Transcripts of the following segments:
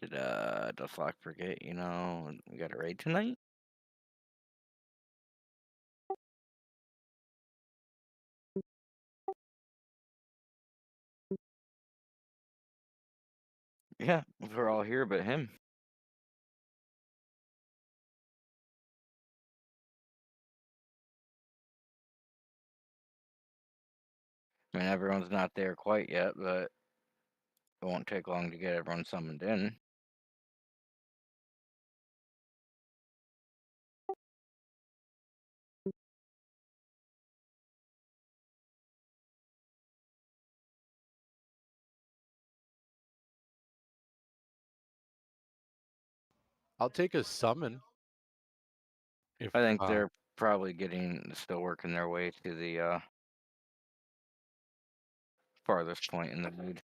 Did Flock forget, we got a raid tonight? Yeah, we're all here but him. I mean, everyone's not there quite yet, but it won't take long to get everyone summoned in. I'll take a summon if I think they're probably still working their way to the farthest point in the lead.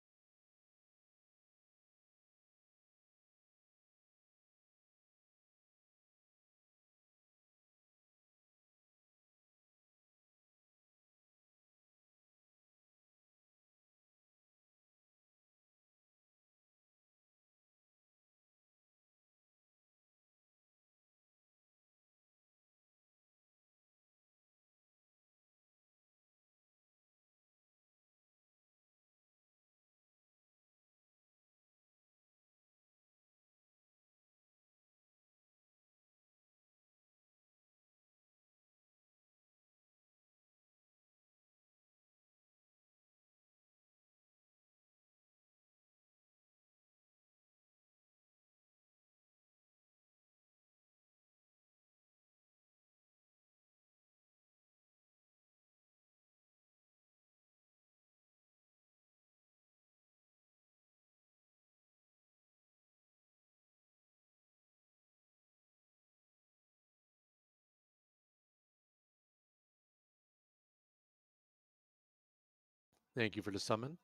thank you for the summon.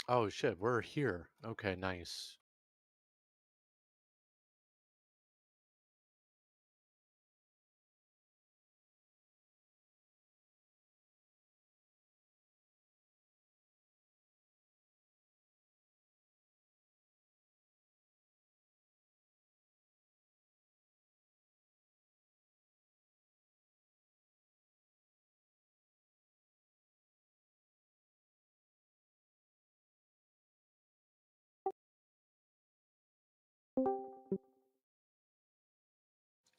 Oh shit, we're here. Okay, nice.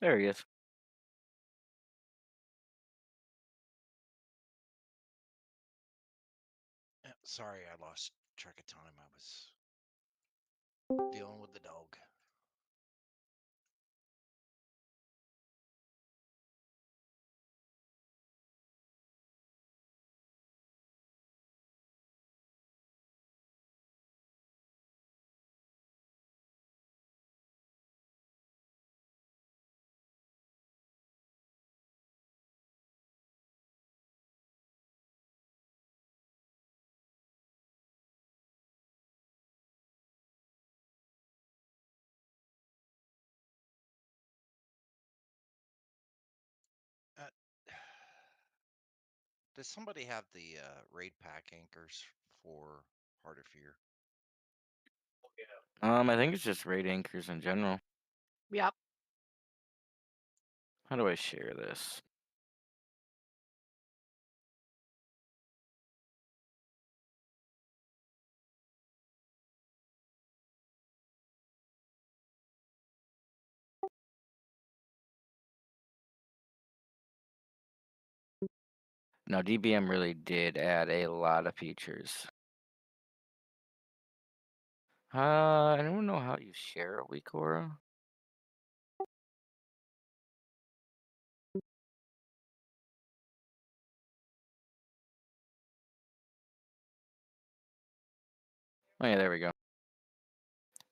There he is. Yeah, sorry, I lost track of time. I was dealing with the dog. Uh, does somebody have the raid pack anchors for Heart of Fear? I think it's just raid anchors in general. Yep. How do I share this? Now, DBM really did add a lot of features. I don't know how you share a Wikora. Oh yeah, there we go.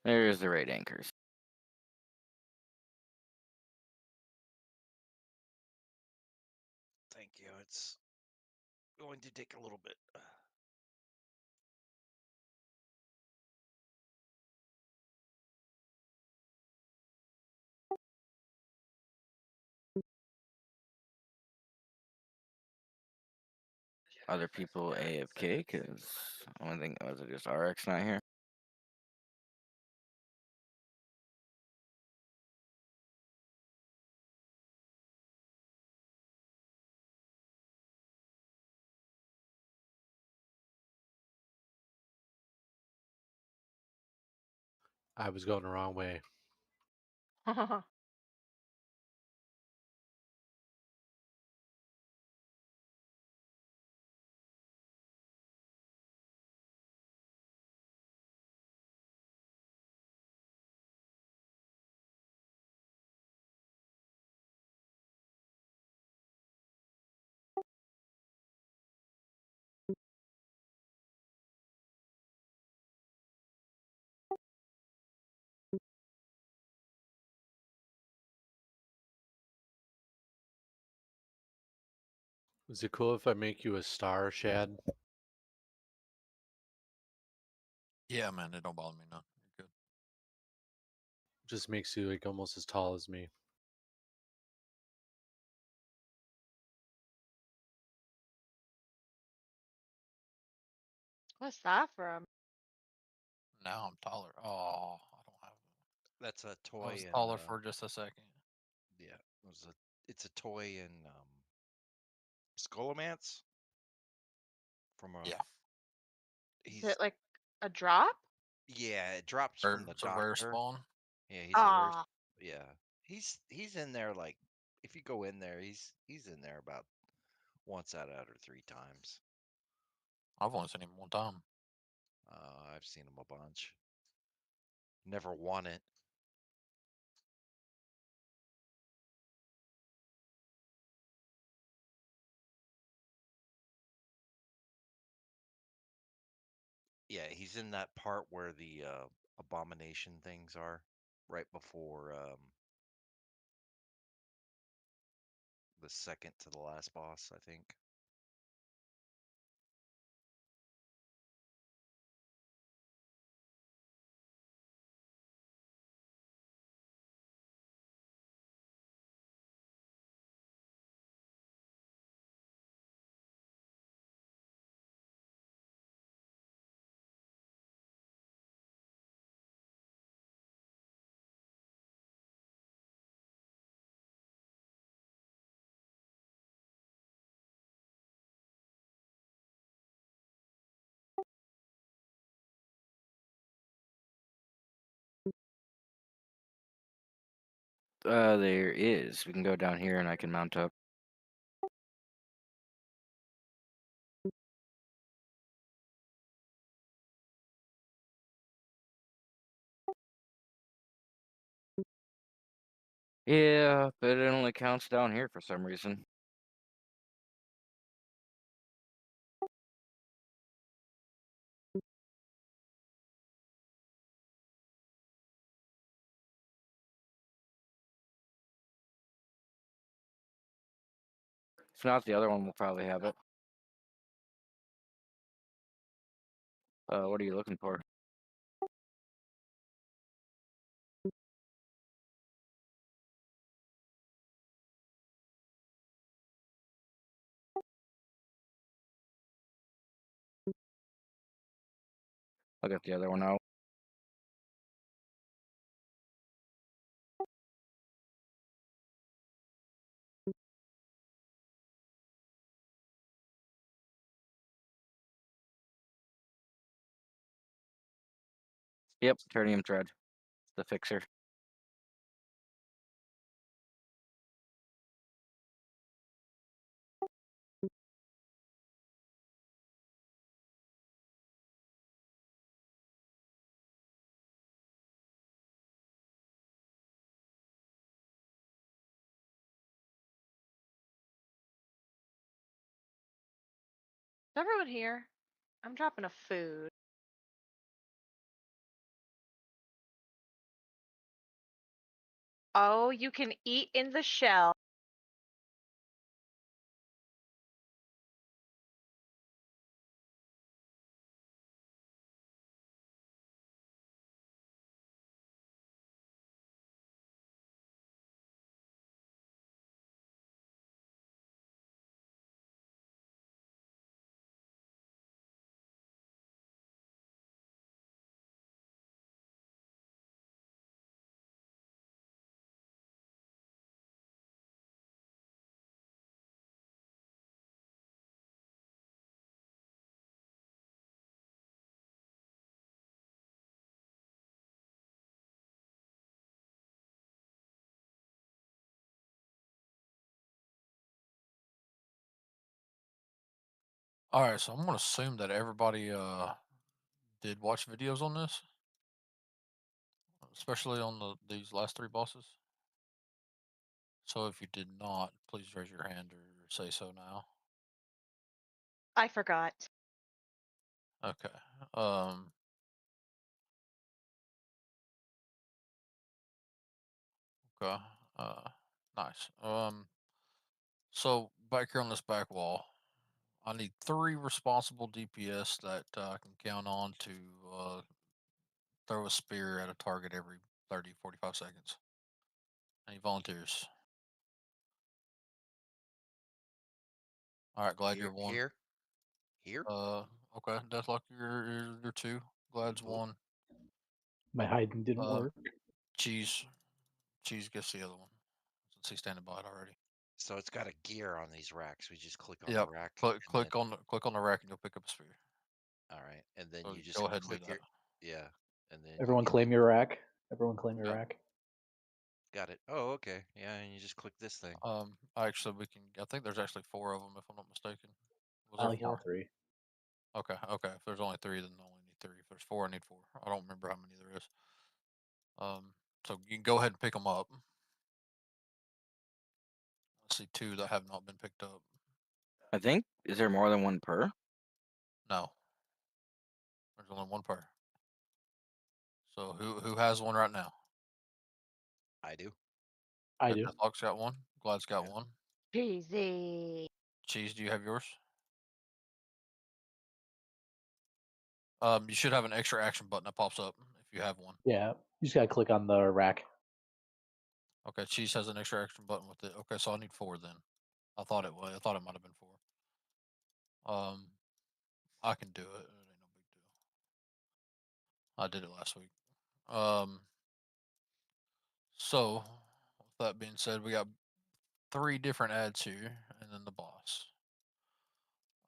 There's the raid anchors. Thank you. It's going to take a little bit. Other people AFK because only thing was it just RX not here. I was going the wrong way. Is it cool if I make you a star, Shad? Yeah, man, it don't bother me none. You're good. Just makes you like almost as tall as me. What's that from? Now I'm taller. Oh, I don't have. That's a I toy was in taller for just a second. yeah, it's a toy in Skullomance from a Yeah, Is he's it like a drop? yeah, it drops or from the it's a rare doctor. spawn. Yeah, he's a rare Ah, yeah. He's in there like if you go in there, he's in there about once out of 3 times. I've only seen him one time. I've seen him a bunch. Never won it. Yeah, he's in that part where the abomination things are, right before the second to the last boss, I think. There is. We can go down here and I can mount up. Yeah, but it only counts down here for some reason. If not, the other one will probably have it. What are you looking for? I'll get the other one out. Yep, Ternium Dread. The fixer. is everyone here? I'm dropping a food. Oh, you can eat in the shell. All right, so I'm gonna assume that everybody did watch videos on this, especially on these last three bosses. So if you did not, please raise your hand or say so now. I forgot. Okay. Um. Okay. Nice. So back here on this back wall, I need 3 responsible DPS that I can count on to throw a spear at a target every 30, 45 seconds. Any volunteers? All right, glad you're Here, one. here, here. Okay, Deathlock, you're two. Glad's Oop. one. My hiding didn't Uh, work. Cheese, Cheese gets the other one since he's standing by it already. So it's got a gear on these racks. We just click on the Yep. rack, Click and then click on the rack and you'll pick up a spear. all right, and then So you just go ahead and do click that. your yeah, and then you Everyone get claim your rack. Everyone claim your Okay. rack. got it. Oh, okay, yeah, and you just click this thing. Actually, we can. I think there's actually 4 of them, if I'm not mistaken. Was I there only count 4? 3. Okay, okay. If there's only 3, then I only need 3. If there's 4, I need 4. I don't remember how many there is. So you can go ahead and pick them up. I see 2 that have not been picked up. I think, is there more than one per? No, there's only 1 per. So who has one right now? I do. I Okay, do. Deathlock's got one. Glad's got Yeah. one. Cheesy. Cheese, do you have yours? You should have an extra action button that pops up if you have one. Yeah. You just gotta click on the rack. Okay, Cheese has an extra action button with it. Okay, so I need 4 then. I thought it was. I thought it might have been 4. Um, I can do it. It ain't no big deal. I did it last week. So with that being said, we got 3 different ads here, and then the boss.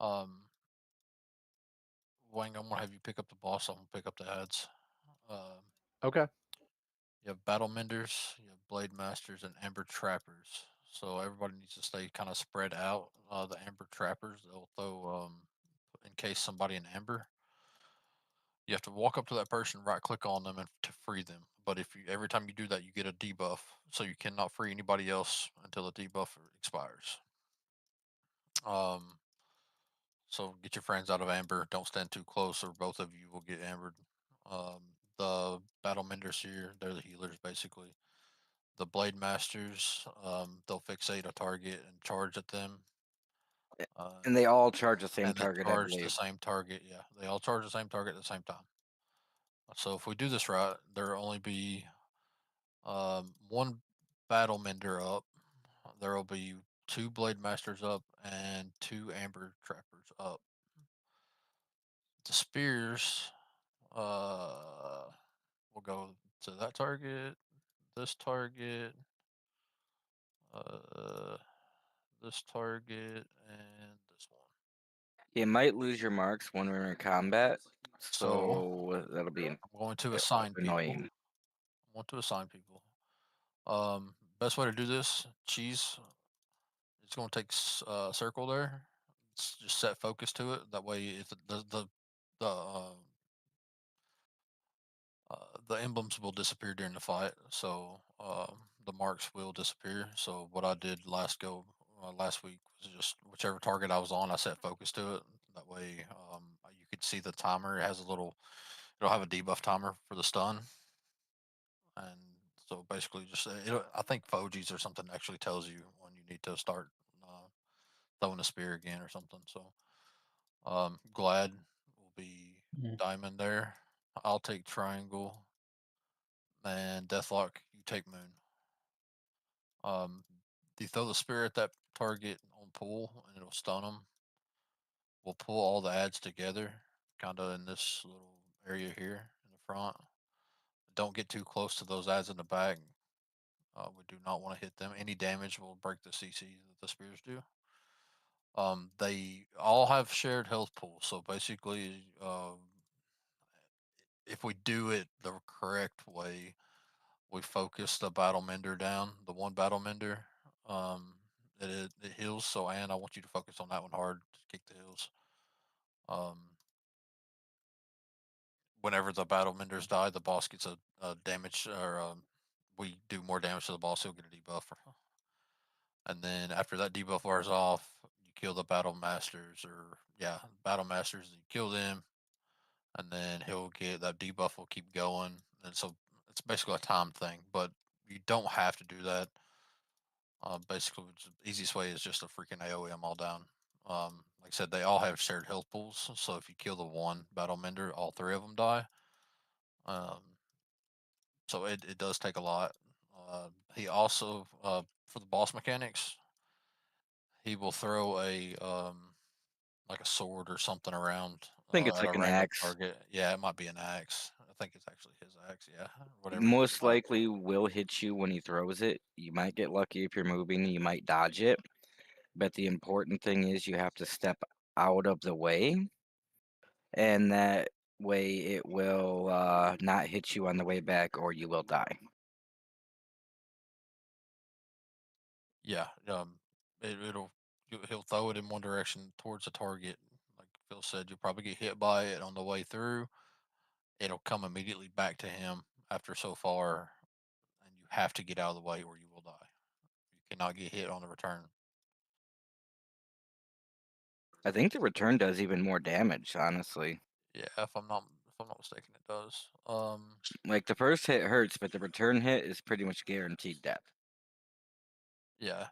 Um, Wang, I'm gonna have you pick up the boss. I'm gonna pick up the ads. Um, Okay. you have battle menders, you have blade masters, and amber trappers. So everybody needs to stay kind of spread out. The amber trappers, they'll throw encase somebody in amber. You have to walk up to that person, right click on them, and to free them. But if you every time you do that, you get a debuff, so you cannot free anybody else until the debuff expires. Um, so get your friends out of amber. Don't stand too close, or both of you will get ambered. The battle menders here, they're the healers basically. The blade masters, they'll fixate a target and charge at them. And they all charge the same And then target, I charge the believe. same target. Yeah, they all charge the same target at the same time. So if we do this right, there'll only be one battle mender up. There will be 2 blade masters up and 2 amber trappers up. The spears, we'll go to that target, this target, uh, this target, and this one. You might lose your marks when we're in combat, So so that'll be I'm going to assign people. annoying. I want to assign people. Best way to do this, cheese. It's going to take circle there. Just set focus to it. That way, if the the emblems will disappear during the fight, so the marks will disappear. So what I did last week was just whichever target I was on, I set focus to it. That way, you could see the timer. It has a little. It'll have a debuff timer for the stun, and so basically, I think Foji's or something actually tells you when you need to start throwing a spear again or something. So Glad will be Mhm. diamond there. I'll take triangle, and Deathlock, you take moon. You throw the spear at that target on pull, and it'll stun them. We'll pull all the ads together, kind of in this little area here in the front. Don't get too close to those ads in the back. We do not want to hit them. Any damage will break the CC that the spears do. They all have shared health pools, so basically, if we do it the correct way, we focus the battle mender down, the one battle mender. Um, it heals. So, Anne, I want you to focus on that one hard to kick the heals. Whenever the battle menders die, the boss gets a damage, or we do more damage to the boss. He'll get a debuff, and then after that debuff wears off, you kill the battle masters, or battle masters. You kill them, and then he'll get that debuff. Will keep going, and so it's basically a time thing. But you don't have to do that. Basically, the easiest way is just to freaking AoE them all down. Like I said, they all have shared health pools, so if you kill the one battle mender, all three of them die. Um, so it does take a lot. He also, for the boss mechanics, he will throw a like a sword or something around I think it's at a like an random axe. target. Yeah, it might be an axe. I think it's actually his axe. Yeah, whatever he Most got. likely will hit you when he throws it. You might get lucky if you're moving, you might dodge it. But the important thing is you have to step out of the way, and that way it will not hit you on the way back, or you will die. Yeah, he'll throw it in one direction towards the target. Like Phil said, you'll probably get hit by it on the way through. It'll come immediately back to him after so far, and you have to get out of the way or you will die. You cannot get hit on the return. I think the return does even more damage, honestly. Yeah, if I'm not mistaken, it does. Like the first hit hurts, but the return hit is pretty much guaranteed death. Yeah.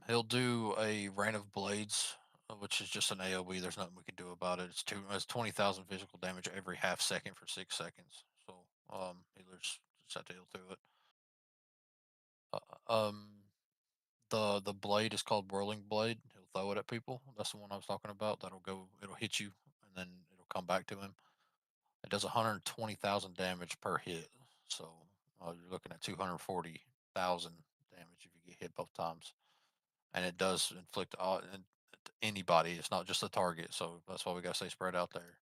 He'll do a rain of blades, which is just an AOE. There's nothing we can do about it. It's 20,000 physical damage every half second for 6 seconds. So healers just have to heal through it. Um, the blade is called whirling blade. He'll throw it at people. That's the one I was talking about. It'll hit you, and then it'll come back to him. It does 120,000 damage per hit. So you're looking at 240,000 damage if you get hit both times, and it does inflict anybody. It's not just the target, so that's why we gotta stay spread out there.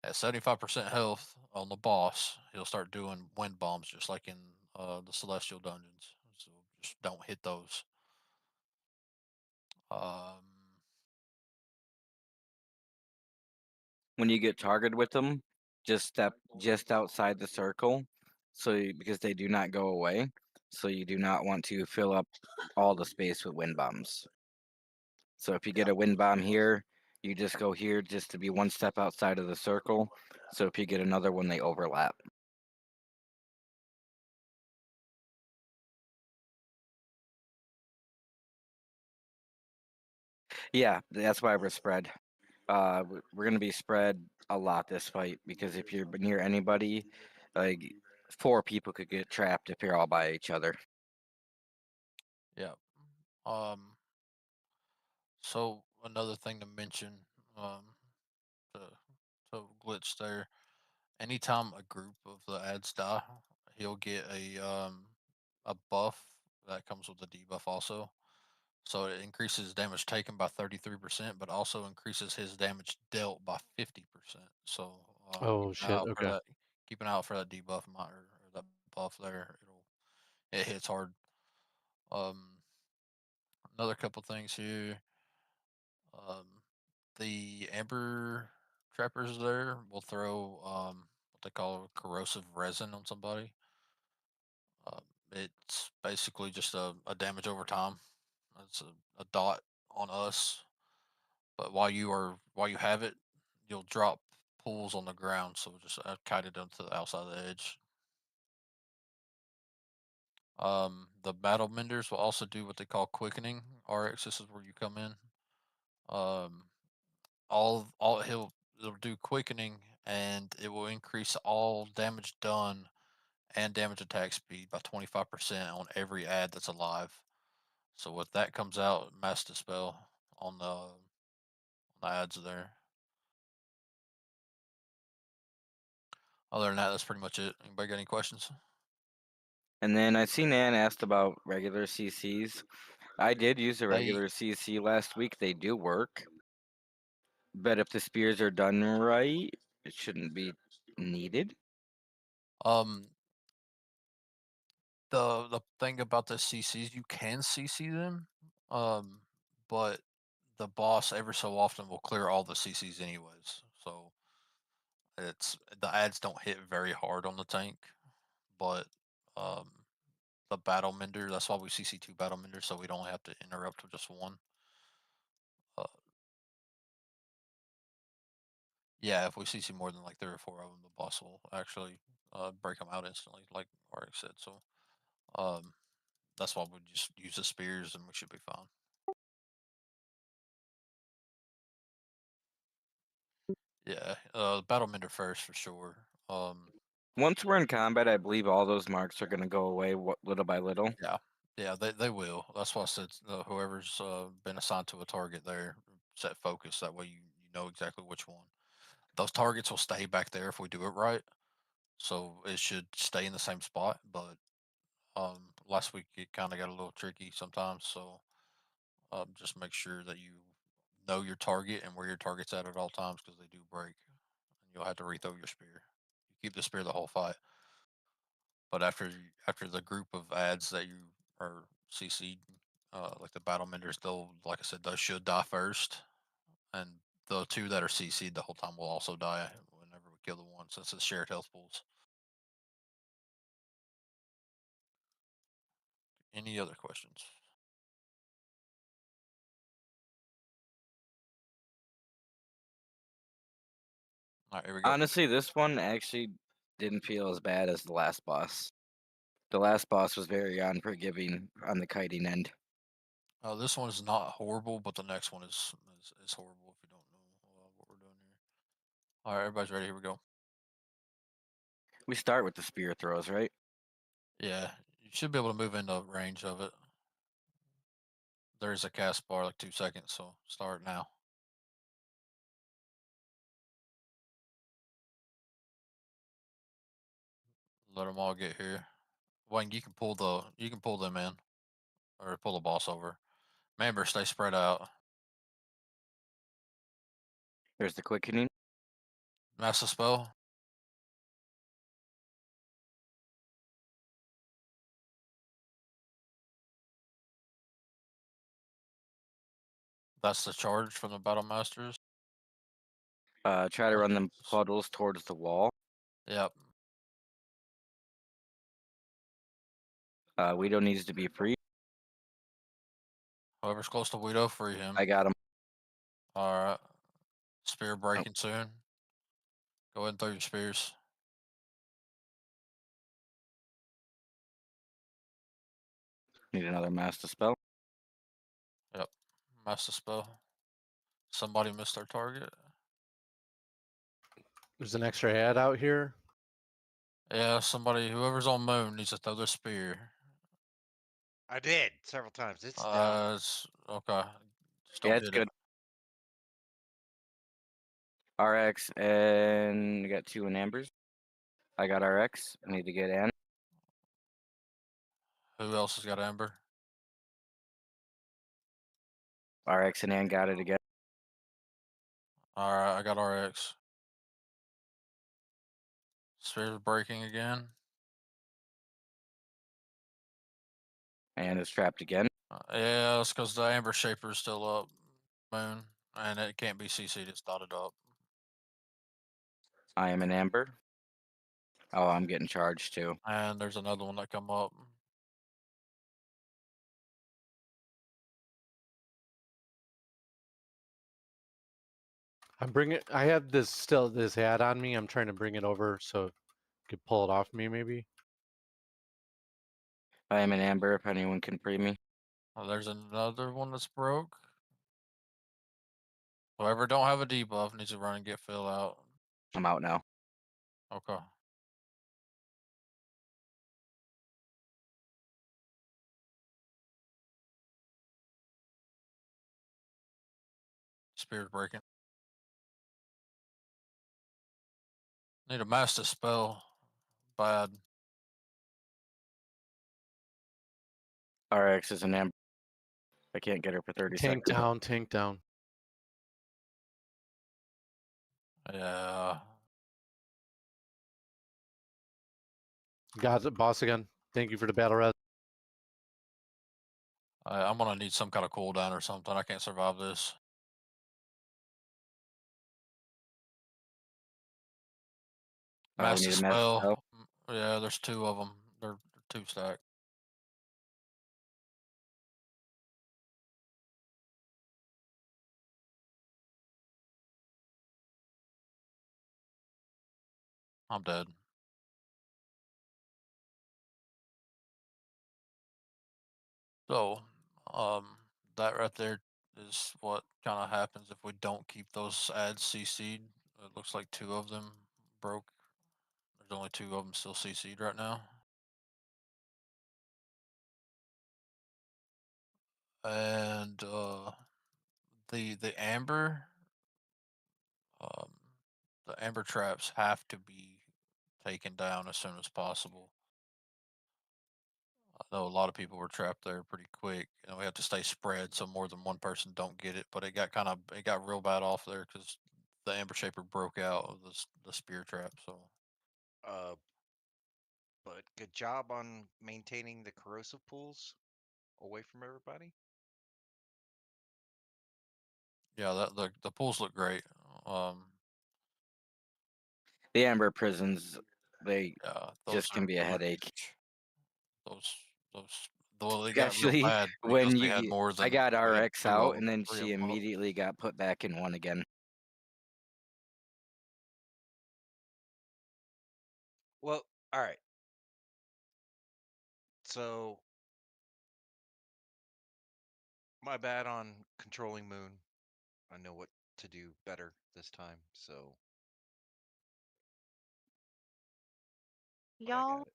At 75% health on the boss, he'll start doing wind bombs just like in the celestial dungeons. So just don't hit those. Um, When you get targeted with them, just step just outside the circle, because they do not go away. So you do not want to fill up all the space with wind bombs. So if you get Yeah. a wind bomb here, you just go here just to be one step outside of the circle. So if you get another one, they overlap. Yeah, that's why we're spread. We're gonna be spread a lot this fight because if you're near anybody, like 4 people could get trapped if you're all by each other. yeah. Um, so another thing to mention, to, to glitch there. Anytime a group of the ads die, he'll get a buff that comes with a debuff also. So it increases damage taken by 33%, but also increases his damage dealt by 50%. So Oh shit. Okay. keep an eye out for that debuff or that buff there. It hits hard. Um, another couple things here. Um, the Amber trappers there will throw what they call corrosive resin on somebody. It's basically just a damage over time. It's a dot on us, but while you have it, you'll drop pools on the ground. So just kite it up to the outside of the edge. The battle menders will also do what they call quickening. RX, this is where you come in. Um, all it'll do quickening, and it will increase all damage done and damage attack speed by 25% on every ad that's alive. So if that comes out, mass dispel on the ads there. Other than that, that's pretty much it. Anybody got any questions? And then I seen Ann asked about regular CCs. I did use a They regular CC last week. They do work, but if the spears are done right, it shouldn't be needed. um the thing about the CCs, you can CC them, but the boss every so often will clear all the CCs anyways. So the ads don't hit very hard on the tank, but um, the battle mender. That's why we CC 2 battle menders, so we don't have to interrupt with just one. Uh, yeah, if we CC more than like 3 or 4 of them, the boss will actually break them out instantly, like RX said. So that's why we just use the spears and we should be fine. Yeah, battle mender first for sure. Once we're in combat, I believe all those marks are going to go away little by little. Yeah, they will. That's why I said whoever's been assigned to a target there, set focus. That way you know exactly which one. Those targets will stay back there if we do it right. So it should stay in the same spot. But last week it kind of got a little tricky sometimes. So just make sure that you know your target and where your target's at all times because they do break. And you'll have to rethrow your spear. You keep the spear the whole fight. But after the group of ads that you are CC'd, like the battle menders, they'll, like I said, those should die first, and the 2 that are CC'd the whole time will also die whenever we kill the one, since it's shared health pools. Any other questions? All right, here we go. Honestly, this one actually didn't feel as bad as the last boss. The last boss was very unforgiving on the kiting end. This one is not horrible, but the next one is horrible if you don't know what we're doing here. All right, everybody's ready. Here we go. We start with the spear throws, right? Yeah, you should be able to move into range of it. There's a cast bar like 2 seconds, so start now. Let them all get here. Wayne, you can pull them in, or pull the boss over. Remember, stay spread out. There's the quickening. Master spell. That's the charge from the battle masters. Try to run them puddles towards the wall. Yep. Weedo needs to be free. Whoever's close to Widow, free him. I got him. All right. Spear breaking soon. Go ahead and throw your spears. Need another master spell. Yep. Master spell. Somebody missed their target. There's an extra ad out here. Yeah, whoever's on moon needs to throw their spear. I did several times. It's done. It's okay. Just Yeah, don't it's hit good. it. RX, and we got 2 in ambers. I got RX. I need to get Ann. Who else has got amber? RX and Ann got it again. All right, I got RX. Spears breaking again. And it's trapped again. Yeah, it's because the amber shaper is still up, moon, and it can't be CC'd. It's dotted up. I am an amber. Oh, I'm getting charged too. And there's another one that come up. I have this ad on me. I'm trying to bring it over so you could pull it off me maybe. I am an amber if anyone can free me. Oh, there's another one that's broke. Whoever don't have a debuff needs to run and get fill out. I'm out now. Okay. Spirit breaking. Need a master spell. Bad. RX is an amber. I can't get her for 30 Tank seconds. down, tank down. Yeah. Got it, boss again. Thank you for the battle res. I'm gonna need some kind of cooldown or something. I can't survive this. Oh, we Master need a master spell. spell. Yeah, there's 2 of them. They're 2 stack. I'm dead. So, that right there is what kind of happens if we don't keep those ads CC'd. It looks like 2 of them broke. There's only 2 of them still CC'd right now. And the um, amber traps have to be taken down as soon as possible. I know a lot of people were trapped there pretty quick. We have to stay spread so more than one person don't get it. But it got real bad off there because the amber shaper broke out of the spear trap. So Uh, but good job on maintaining the corrosive pools away from everybody. yeah, the pools look great. Um, The amber prisons, they yeah, those just can be a are headache. huge. Those those well, they got real Especially bad because when we had more I than got we had RX 2 of out them, and then 3 of she them up. immediately got put back in one again. Well, all right. So my bad on controlling Moon. I know what to do better this time. So, but I got Y'all, it.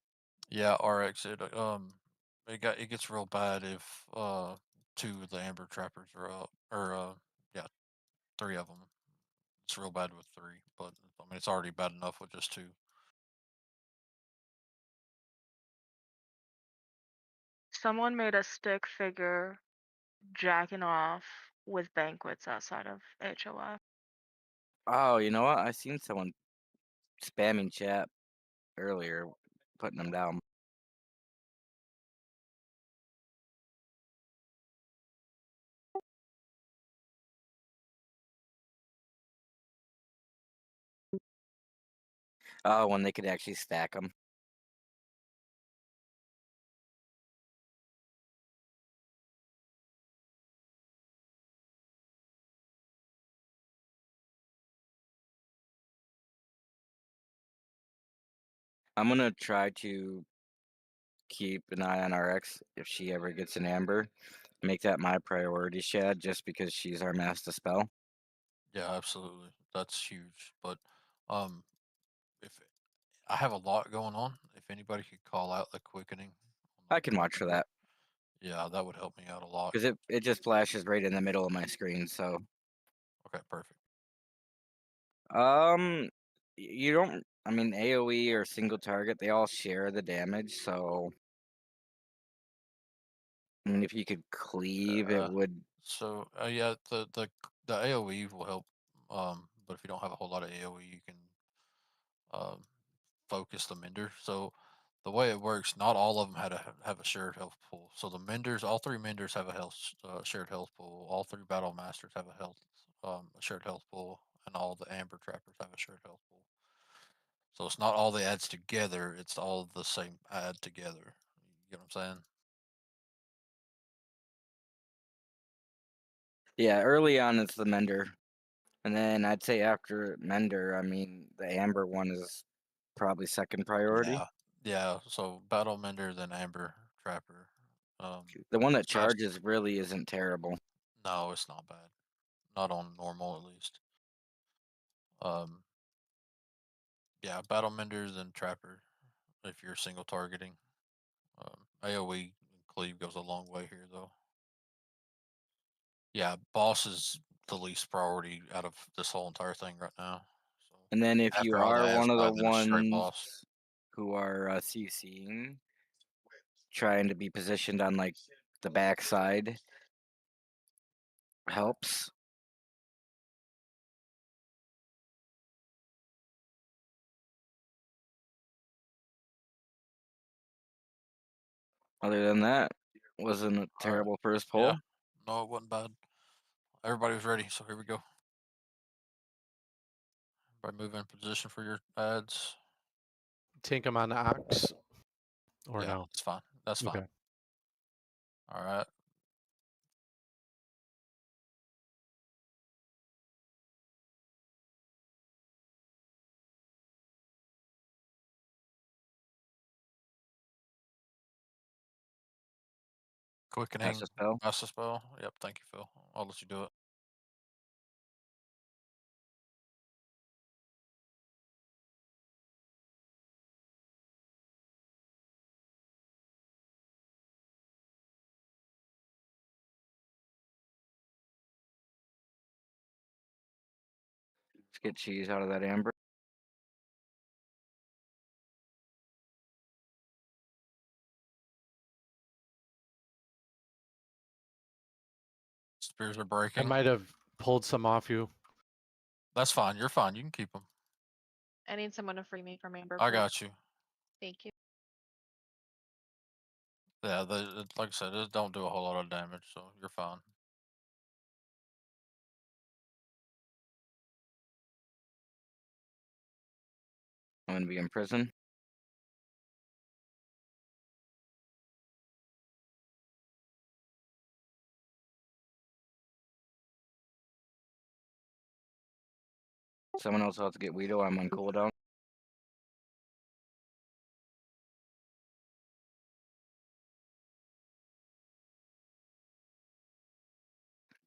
Yeah, RX it gets real bad if 2 of the amber trappers are up or yeah, 3 of them. It's real bad with 3, but I mean it's already bad enough with just 2. someone made a stick figure jacking off with banquets outside of HOF. Oh, you know what? I seen someone spamming chat earlier, putting them down. Oh, when they could actually stack them. I'm gonna try to keep an eye on RX if she ever gets an amber. Make that my priority, Shad, just because she's our master spell. Yeah, absolutely. That's huge. But um if I have a lot going on, if anybody could call out the quickening on I the can watch for Battleminder, that yeah, that would help me out a lot. because it just flashes right in the middle of my screen. So, Okay, perfect. you don't. I mean, AOE or single target, they all share the damage. So, I mean, if you could cleave, it Uh, would. so yeah, the AOE will help. But if you don't have a whole lot of AOE, you can um focus the mender. So the way it works, not all of them have a shared health pool. So the menders, all 3 menders have a shared health pool. All 3 battle masters have a shared health pool, and all the amber trappers have a shared health pool. So it's not all the ads together; it's all the same ad together. You get what I'm saying? Yeah, early on it's the mender, and then I'd say after mender, I mean, the amber one is probably second priority. Yeah, yeah. So battle mender, then amber trapper. The one that Slash. charges really isn't terrible. No, it's not bad. Not on normal, at least. Um, yeah, battle mender, then trapper. If you're single targeting, AOE cleave goes a long way here, though. Yeah, boss is the least priority out of this whole entire thing right now. So And then if you after all the are ads one of die, the then it's straight boss. ones who are CCing, trying to be positioned on like the backside helps. Other than that, wasn't a All right. terrible first Yeah. pull. No, it wasn't bad. Everybody was ready, so here we go. Everybody move in position for your ads. tank him on the ox, or yeah, no? it's fine. That's fine. Okay. All right. Quickening. Cast a spell. Master spell. Yep. Thank you, Phil. I'll let you do it. Let's get cheese out of that amber. Spears are I breaking. might have pulled some off you. That's fine. You're fine. You can keep them. I need someone to free me from Amber. I please. got you. Thank you. Yeah, like I said, it don't do a whole lot of damage, so you're fine. I'm gonna be in prison. Someone else has to get Weedo. I'm on cooldown.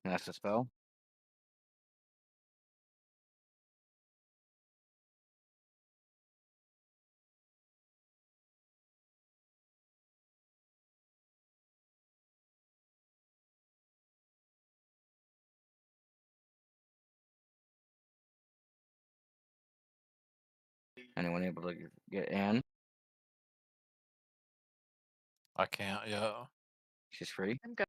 Cast a spell. Anyone able to get Anne? I can't. Yeah. She's free. I'm good.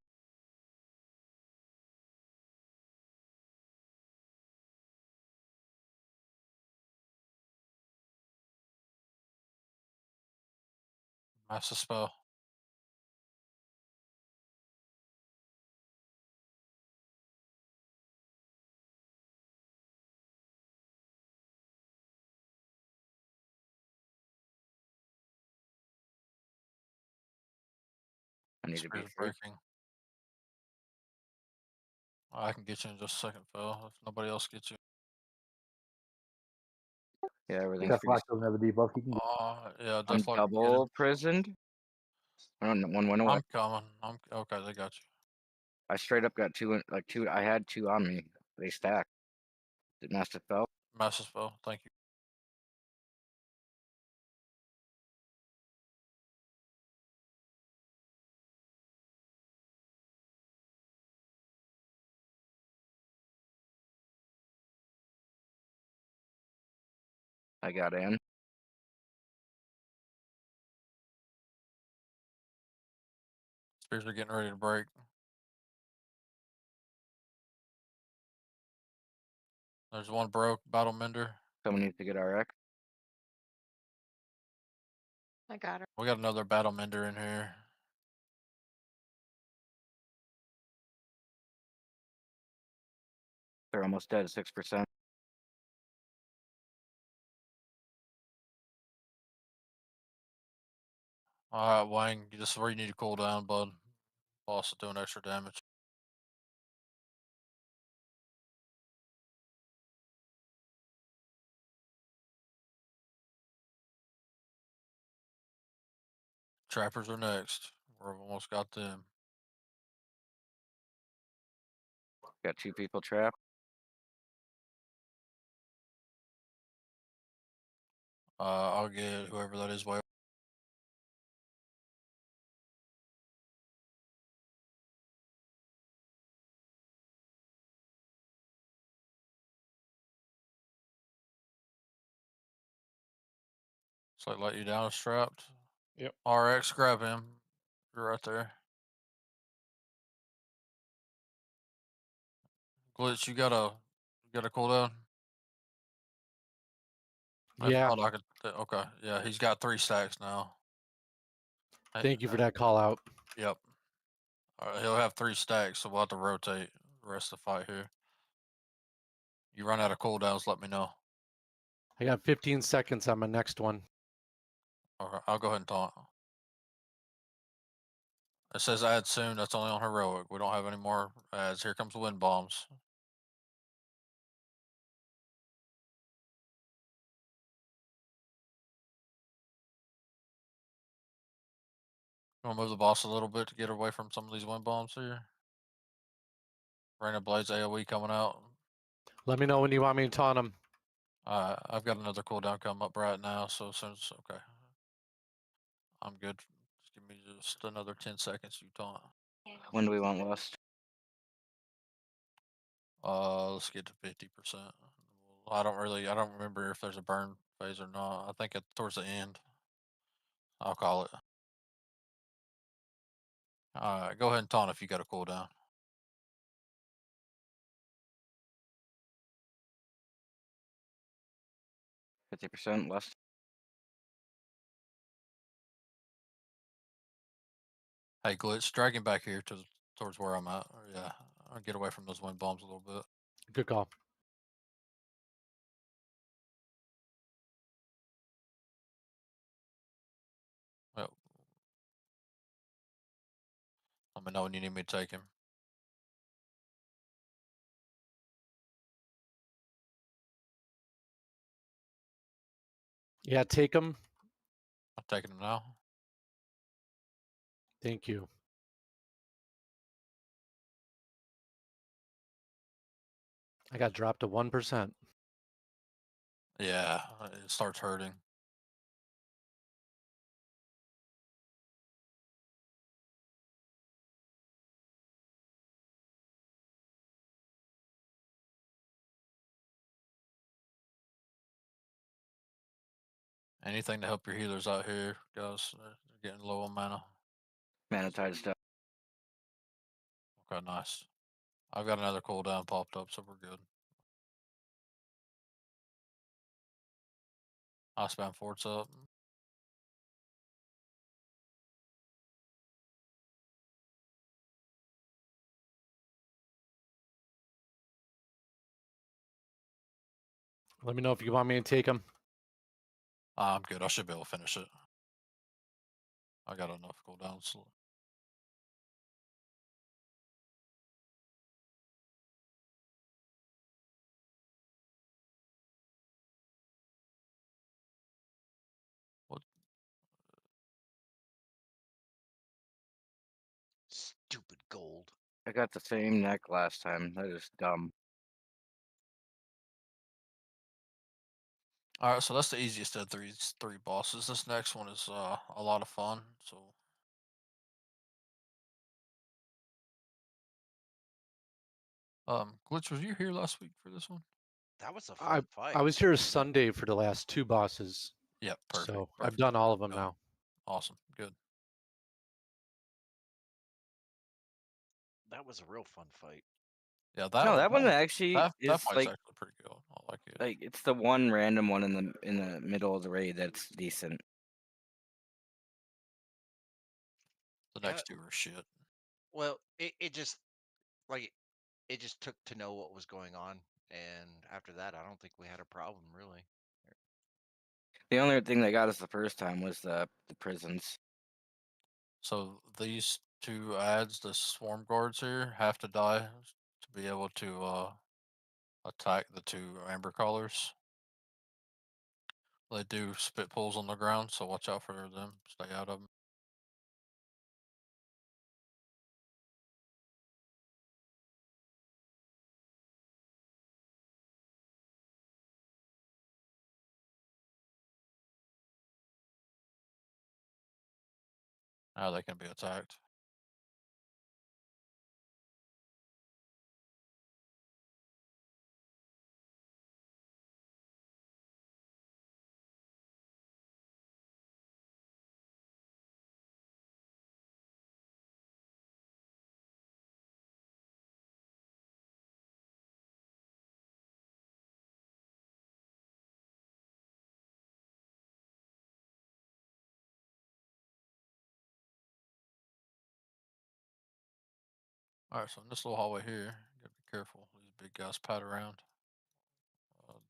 Master spell. I need to be Spears free. breaking. I can get you in just a second, Phil. If nobody else gets you. Yeah, everything's That free. Flock doesn't have a debuff. He can get Yeah, I'm definitely can get him. double prisoned. One went away. I'm coming. I'm okay. They got you. I straight up got two. I had two on me. They stacked. Did Master spell? Master spell. Thank you. I got Anne. Spears are getting ready to break. There's one broke. Battle mender. Someone needs to get RX. I got her. We got another battle mender in here. They're almost dead. 6%. All right, Wang. This is where you need to cool down, bud. Boss is doing extra damage. Trappers are next. We've almost got them. Got two people trapped. I'll get whoever that is. Way. So I let you down strapped. Yep. RX, grab him. You're right there. Glitch, you got a cooldown? I Yeah. thought I could. Okay, yeah, he's got 3 stacks now. Thank you for that call out. Yep. All right, he'll have 3 stacks, so we'll have to rotate the rest of the fight here. You run out of cooldowns, let me know. I got 15 seconds on my next one. Okay, I'll go ahead and taunt. It says add soon. That's only on heroic. We don't have any more ads. Here comes wind bombs. I'm gonna move the boss a little bit to get away from some of these wind bombs here. Rain of Blades AoE coming out. Let me know when you want me to taunt him. I've got another cooldown coming up right now, so as soon as okay, I'm good. Just give me just another 10 seconds. You taunt. When do we want Lust? Let's get to 50%. I don't remember if there's a burn phase or not. I think towards the end. I'll call it. All right, go ahead and taunt if you got a cooldown. 50% Lust. Hey, Glitch, drag him back here towards where I'm at. Yeah, I'll get away from those wind bombs a little bit. Good call. Yep. Let me know when you need me to take him. Yeah, take him. I'm taking him now. Thank you. I got dropped to 1%. Yeah, it starts hurting. Anything to help your healers out here, guys. They're getting low on mana. Mana Tide stuff. Okay, nice. I've got another cooldown popped up, so we're good. I spam forts up. Let me know if you want me to take him. I'm good. I should be able to finish it. I got enough cooldowns. What? Stupid gold. I got the same neck last time. That is dumb. All right, so that's the easiest of these three bosses. This next one is a lot of fun. So Glitch, was you here last week for this one? That was a I fun fight. I was here Sunday for the last 2 bosses. Yep, perfect. So I've perfect. done all of them Good. now. Awesome, good. That was a real fun fight. Yeah, No, that one that actually that is fight's like actually pretty good. I like it. it's the one random one in the middle of the raid that's decent. The Yeah. next two are shit. Well, it just like it just took to know what was going on, and after that, I don't think we had a problem really. The only thing that got us the first time was the prisons. So these two ads, the swarm guards here, have to die to be able to attack the two amber collars. They do spit pools on the ground, so watch out for them. Stay out of them. Now they can be attacked. All right, so in this little hallway here, you gotta be careful. These big guys pat around.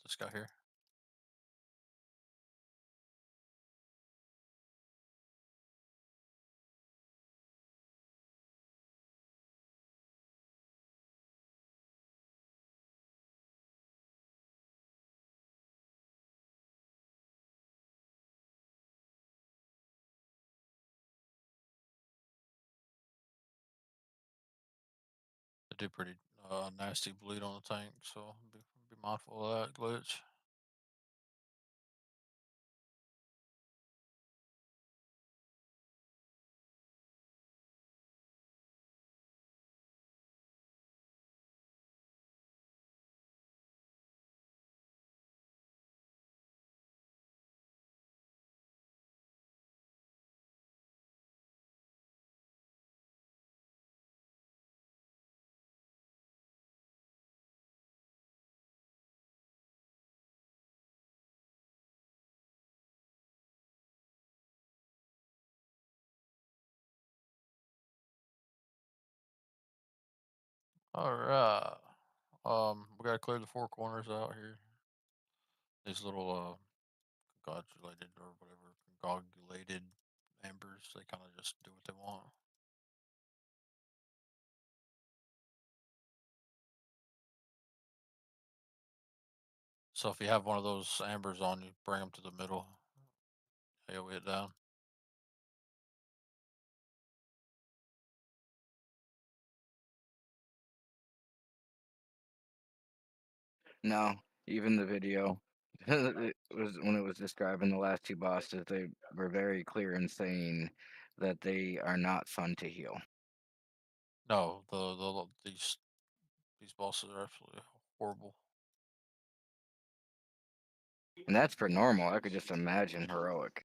This guy here. do pretty nasty bleed on the tank, so be mindful of that glitch. All right. We gotta clear the four corners out here. These little congratulated or whatever congratulated ambers, they kind of just do what they want. So if you have one of those ambers on you, bring them to the middle. AoE it down. No, even the video. It was when it was describing the last two bosses, they were very clear in saying that they are not fun to heal. No, these bosses are absolutely horrible. And that's for normal. I could just imagine heroic.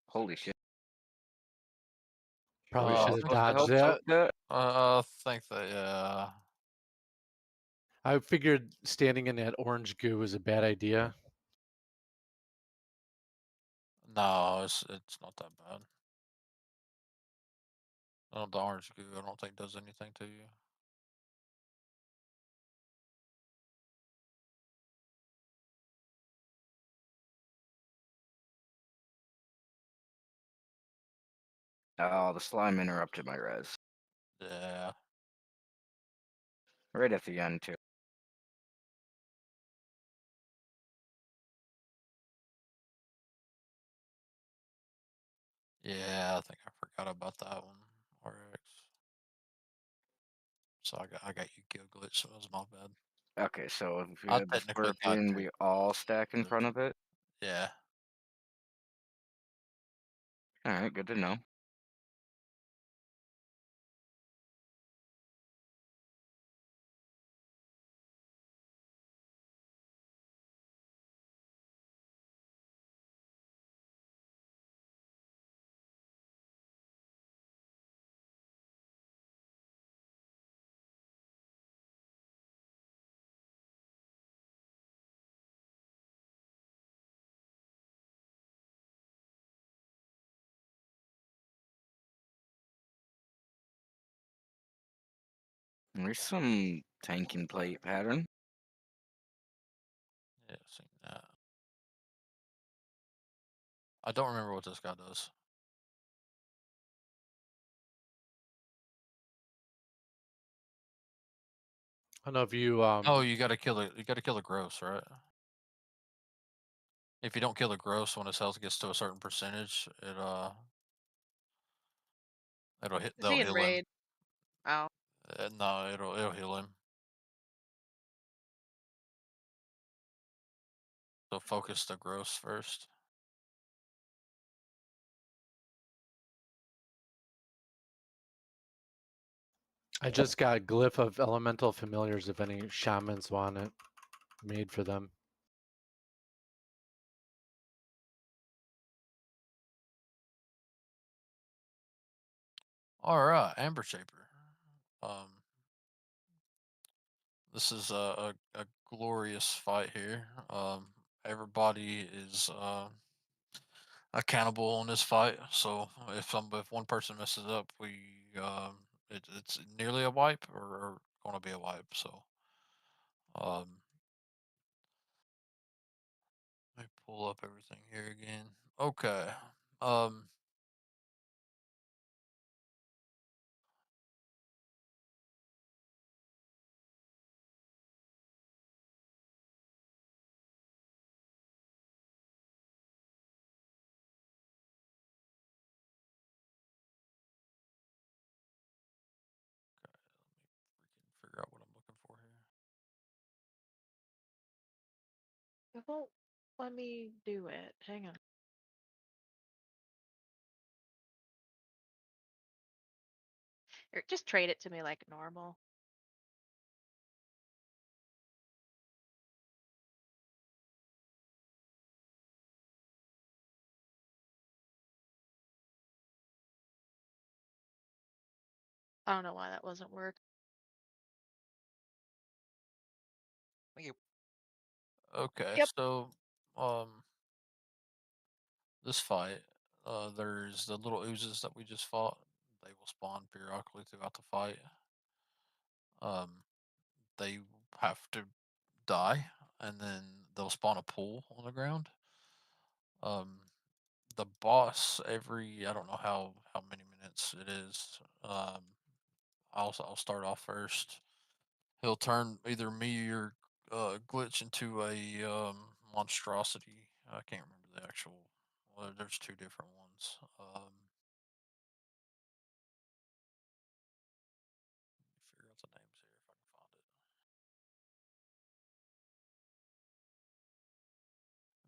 Holy shit. Probably We all should I have think supposed to dodged help that. soak that? I think that yeah. I figured standing in that orange goo was a bad idea. No, it's not that bad. The orange goo I don't think does anything to you. Oh, the slime interrupted my res. Yeah. Right at the end, too. Yeah, I think I forgot about that one. RX. So I got you kill glitch, so it was my bad. Okay, so if we I had the technically got scorpion, two. we all stack in But front of it. yeah. Alright, good to know. There's some tanking plate pattern. Yeah, seen that. I don't remember what this guy does. I don't know if you Oh, you gotta kill the gross, right? If you don't kill the gross when his health gets to a certain percentage, it'll hit Is they'll he in heal him. raid? Oh. No, it'll heal him. So focus the gross first. I just got glyph of elemental familiars if any shamans want it made for them. All right, Amber Shaper. This is a glorious fight here. Everybody is accountable in this fight. So if one person messes up, it's nearly a wipe or going to be a wipe. So um, let me pull up everything here again. Okay. Um, won't let me do it. Hang on. Or just trade it to me like normal. I don't know why that wasn't work. Thank you. Okay, Yep. so um, this fight, there's the little oozes that we just fought. They will spawn periodically throughout the fight. Um, they have to die, and then they'll spawn a pool on the ground. Um, the boss every I don't know how many minutes it is. I'll start off first. He'll turn either me or glitch into a monstrosity. I can't remember the actual. Well, there's two different ones. Figure out the names here if I can find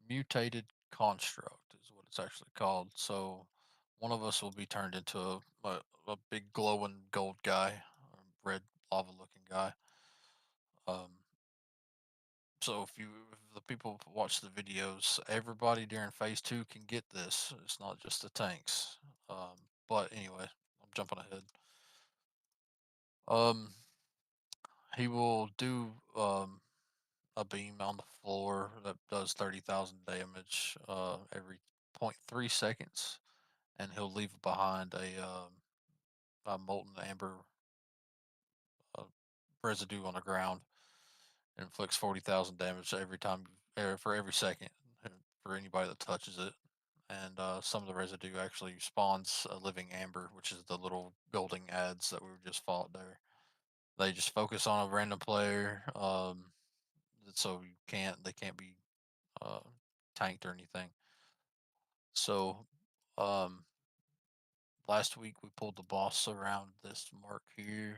it. Mutated construct is what it's actually called. So one of us will be turned into a big glowing gold guy, or red lava looking guy. Um, so if the people watch the videos, everybody during phase two can get this. It's not just the tanks. But anyway, I'm jumping ahead. Um, he will do a beam on the floor that does 30,000 damage every 0.3 seconds, and he'll leave behind a molten amber uh, residue on the ground. It inflicts 40,000 damage every time, for every second, for anybody that touches it. And some of the residue actually spawns a living amber, which is the little golden ads that we just fought there. They just focus on a random player, so they can't be uh, tanked or anything. So um, last week we pulled the boss around this mark here,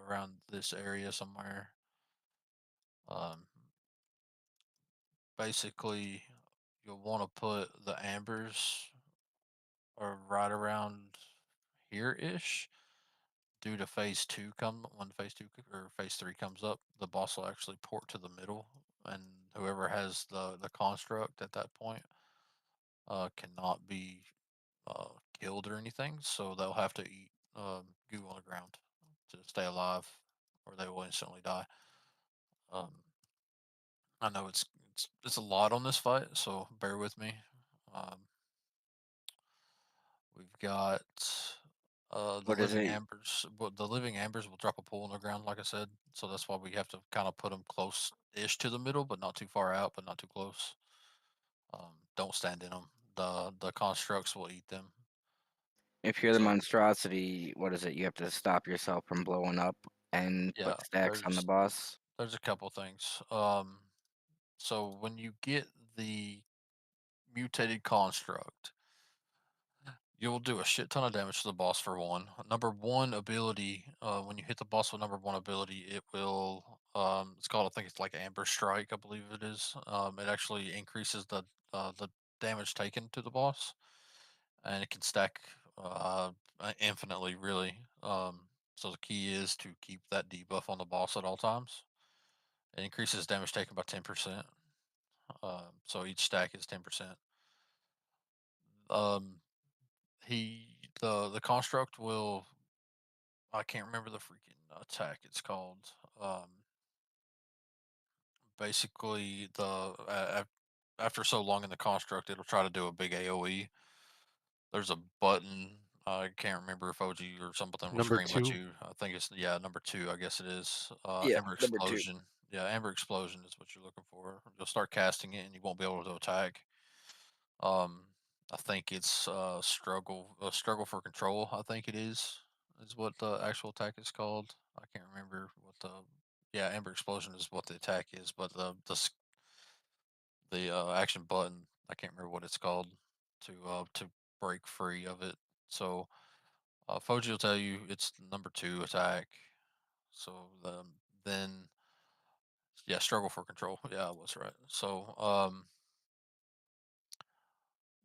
around this area somewhere. Um, Basically, you'll want to put the ambers or right around here ish. Due to phase two when or phase three comes up, the boss will actually port to the middle, and whoever has the construct at that point cannot be killed or anything. So they'll have to eat goo on the ground to stay alive, or they will instantly die. Um, I know it's a lot on this fight, so bear with me. Um, we've got the What is living it? ambers. But the living ambers will drop a pool on the ground, like I said. So that's why we have to kind of put them close-ish to the middle, but not too far out, but not too close. Don't stand in them. The constructs will eat them. If you're the So monstrosity, what is it? You have to stop yourself from blowing up and yeah, put stacks on the boss. there's a couple things. So when you get the mutated construct, you'll do a shit ton of damage to the boss for one. Number one ability, when you hit the boss with number one ability, it will, it's called, I think it's like Amber Strike, I believe it is. It actually increases the damage taken to the boss, and it can stack infinitely, really. So the key is to keep that debuff on the boss at all times. It increases damage taken by 10%. So each stack is 10%. Um, the construct will, I can't remember the freaking attack it's called. Basically, after so long in the construct, it'll try to do a big AOE. There's a button. I can't remember if OG or something will Number scream at two. you. I think it's, yeah, number two. I guess it is. Yeah, Amber number two. Explosion. Yeah, Amber Explosion is what you're looking for. You'll start casting it, and you won't be able to attack. Um, I think it's struggle for control. I think is what the actual attack is called. I can't remember what the, yeah, Amber Explosion is what the attack is, but the action button, I can't remember what it's called to break free of it. So Foji will tell you it's the number two attack. So then Yeah, struggle for control. Yeah, I was right. So,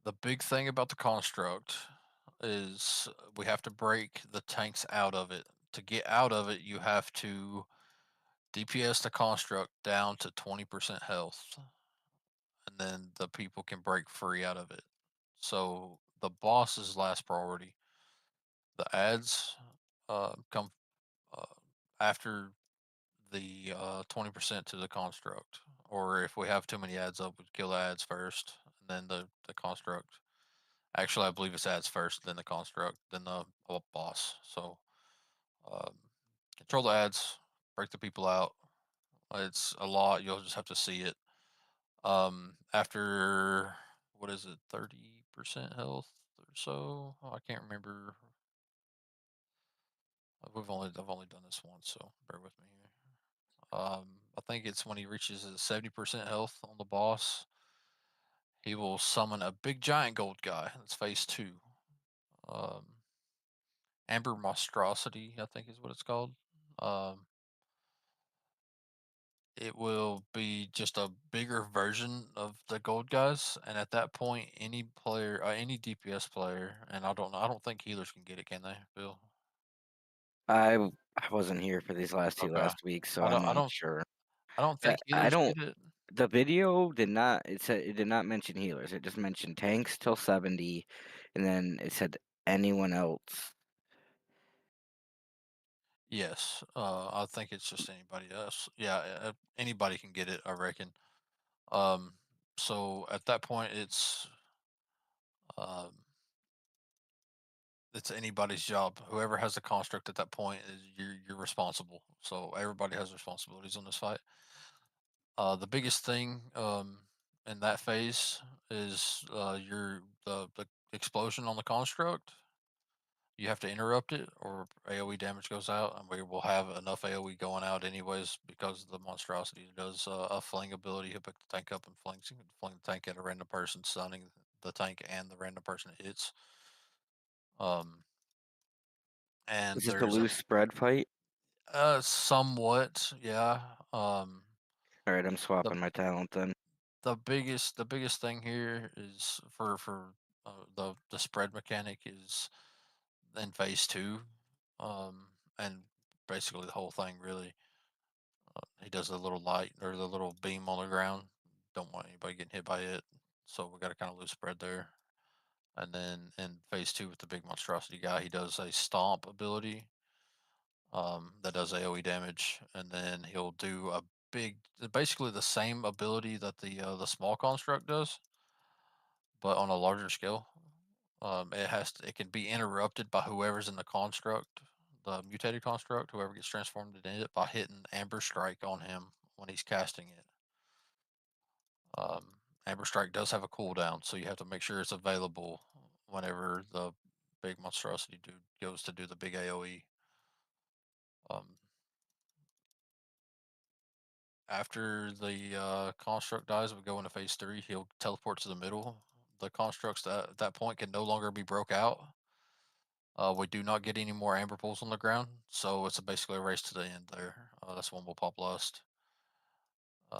the big thing about the construct is we have to break the tanks out of it. To get out of it, you have to DPS the construct down to 20% health, and then the people can break free out of it. So the boss is last priority. The ads come uh, after the 20% to the construct. Or if we have too many ads up, we kill the ads first, and then the construct. Actually, I believe it's ads first, then the construct, then the boss. So um, control the ads, break the people out. It's a lot. You'll just have to see it. After what is it, 30% health or so? Oh, I can't remember. I've only done this once, so bear with me here. I think it's when he reaches 70% health on the boss, he will summon a big giant gold guy. That's phase 2. Um, Amber Monstrosity, I think is what it's called. Um, it will be just a bigger version of the gold guys, and at that point, any player, any DPS player, and I don't know, I don't think healers can get it, can they, Bill? I wasn't here for these last two Okay. last weeks, so I I'm don't, I not don't, sure. I don't I, think I healers don't. get it. The video did not. It said it did not mention healers. It just mentioned tanks till 70, and then it said anyone else. Yes, I think it's just anybody else. Yeah, anybody can get it, I reckon. Um, so at that point, um, it's anybody's job. Whoever has the construct at that point is you're responsible. So everybody has responsibilities on this fight. The biggest thing in that phase is the explosion on the construct. You have to interrupt it, or AOE damage goes out, and we will have enough AOE going out anyways because the monstrosity does a fling ability. He'll pick the tank up and fling the tank at a random person, stunning the tank and the random person it hits. Um, and Is this a there's a loose spread fight? somewhat, yeah. All right, I'm The swapping my talent then. the biggest thing here is for the spread mechanic is in phase 2, and basically the whole thing really. He does the little light or the little beam on the ground. Don't want anybody getting hit by it, so we got to kind of loose spread there. And then in phase 2 with the big monstrosity guy, he does a stomp ability that does AOE damage, and then he'll do a basically the same ability that the small construct does, but on a larger scale. It can be interrupted by whoever's in the construct, the mutated construct, whoever gets transformed into it, by hitting Amber Strike on him when he's casting it. Um, Amber Strike does have a cooldown, so you have to make sure it's available whenever the big monstrosity dude goes to do the big AOE. Um, After the construct dies, we go into phase 3. He'll teleport to the middle. The constructs at that point can no longer be broke out. We do not get any more amber pools on the ground, so it's basically a race to the end there. That's when we'll pop lust. Uh,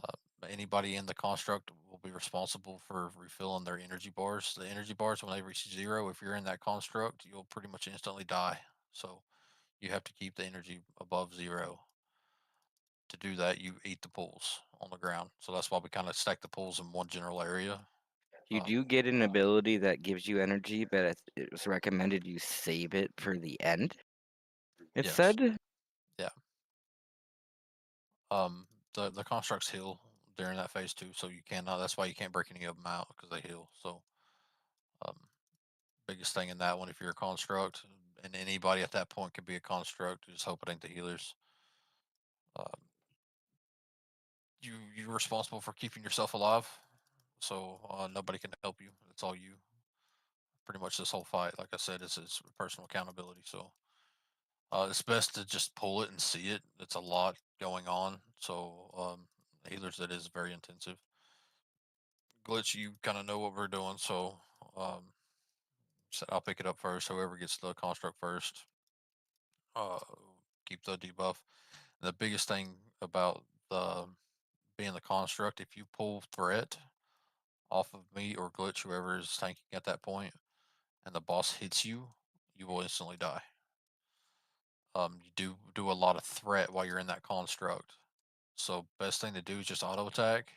Anybody in the construct will be responsible for refilling their energy bars. The energy bars, when they reach 0, if you're in that construct, you'll pretty much instantly die. So you have to keep the energy above 0. To do that, you eat the pools on the ground. So that's why we kind of stack the pools in one general area. You Um, do get an ability that gives you energy, but it was recommended you save it for the end. It yes, said. yeah. The constructs heal during that phase 2, so you cannot. That's why you can't break any of them out because they heal. So um, biggest thing in that one, if you're a construct, and anybody at that point could be a construct, just hope it ain't the healers. Um, you're responsible for keeping yourself alive, so nobody can help you. It's all you. Pretty much this whole fight, like I said, it's personal accountability. So it's best to just pull it and see it. It's a lot going on. So healers, that is very intensive. Glitch, you kind of know what we're doing, so um, I'll pick it up first. Whoever gets the construct first, uh, keep the debuff. And the biggest thing about the being the construct, if you pull threat off of me or glitch, whoever is tanking at that point, and the boss hits you, you will instantly die. You do a lot of threat while you're in that construct. So best thing to do is just auto attack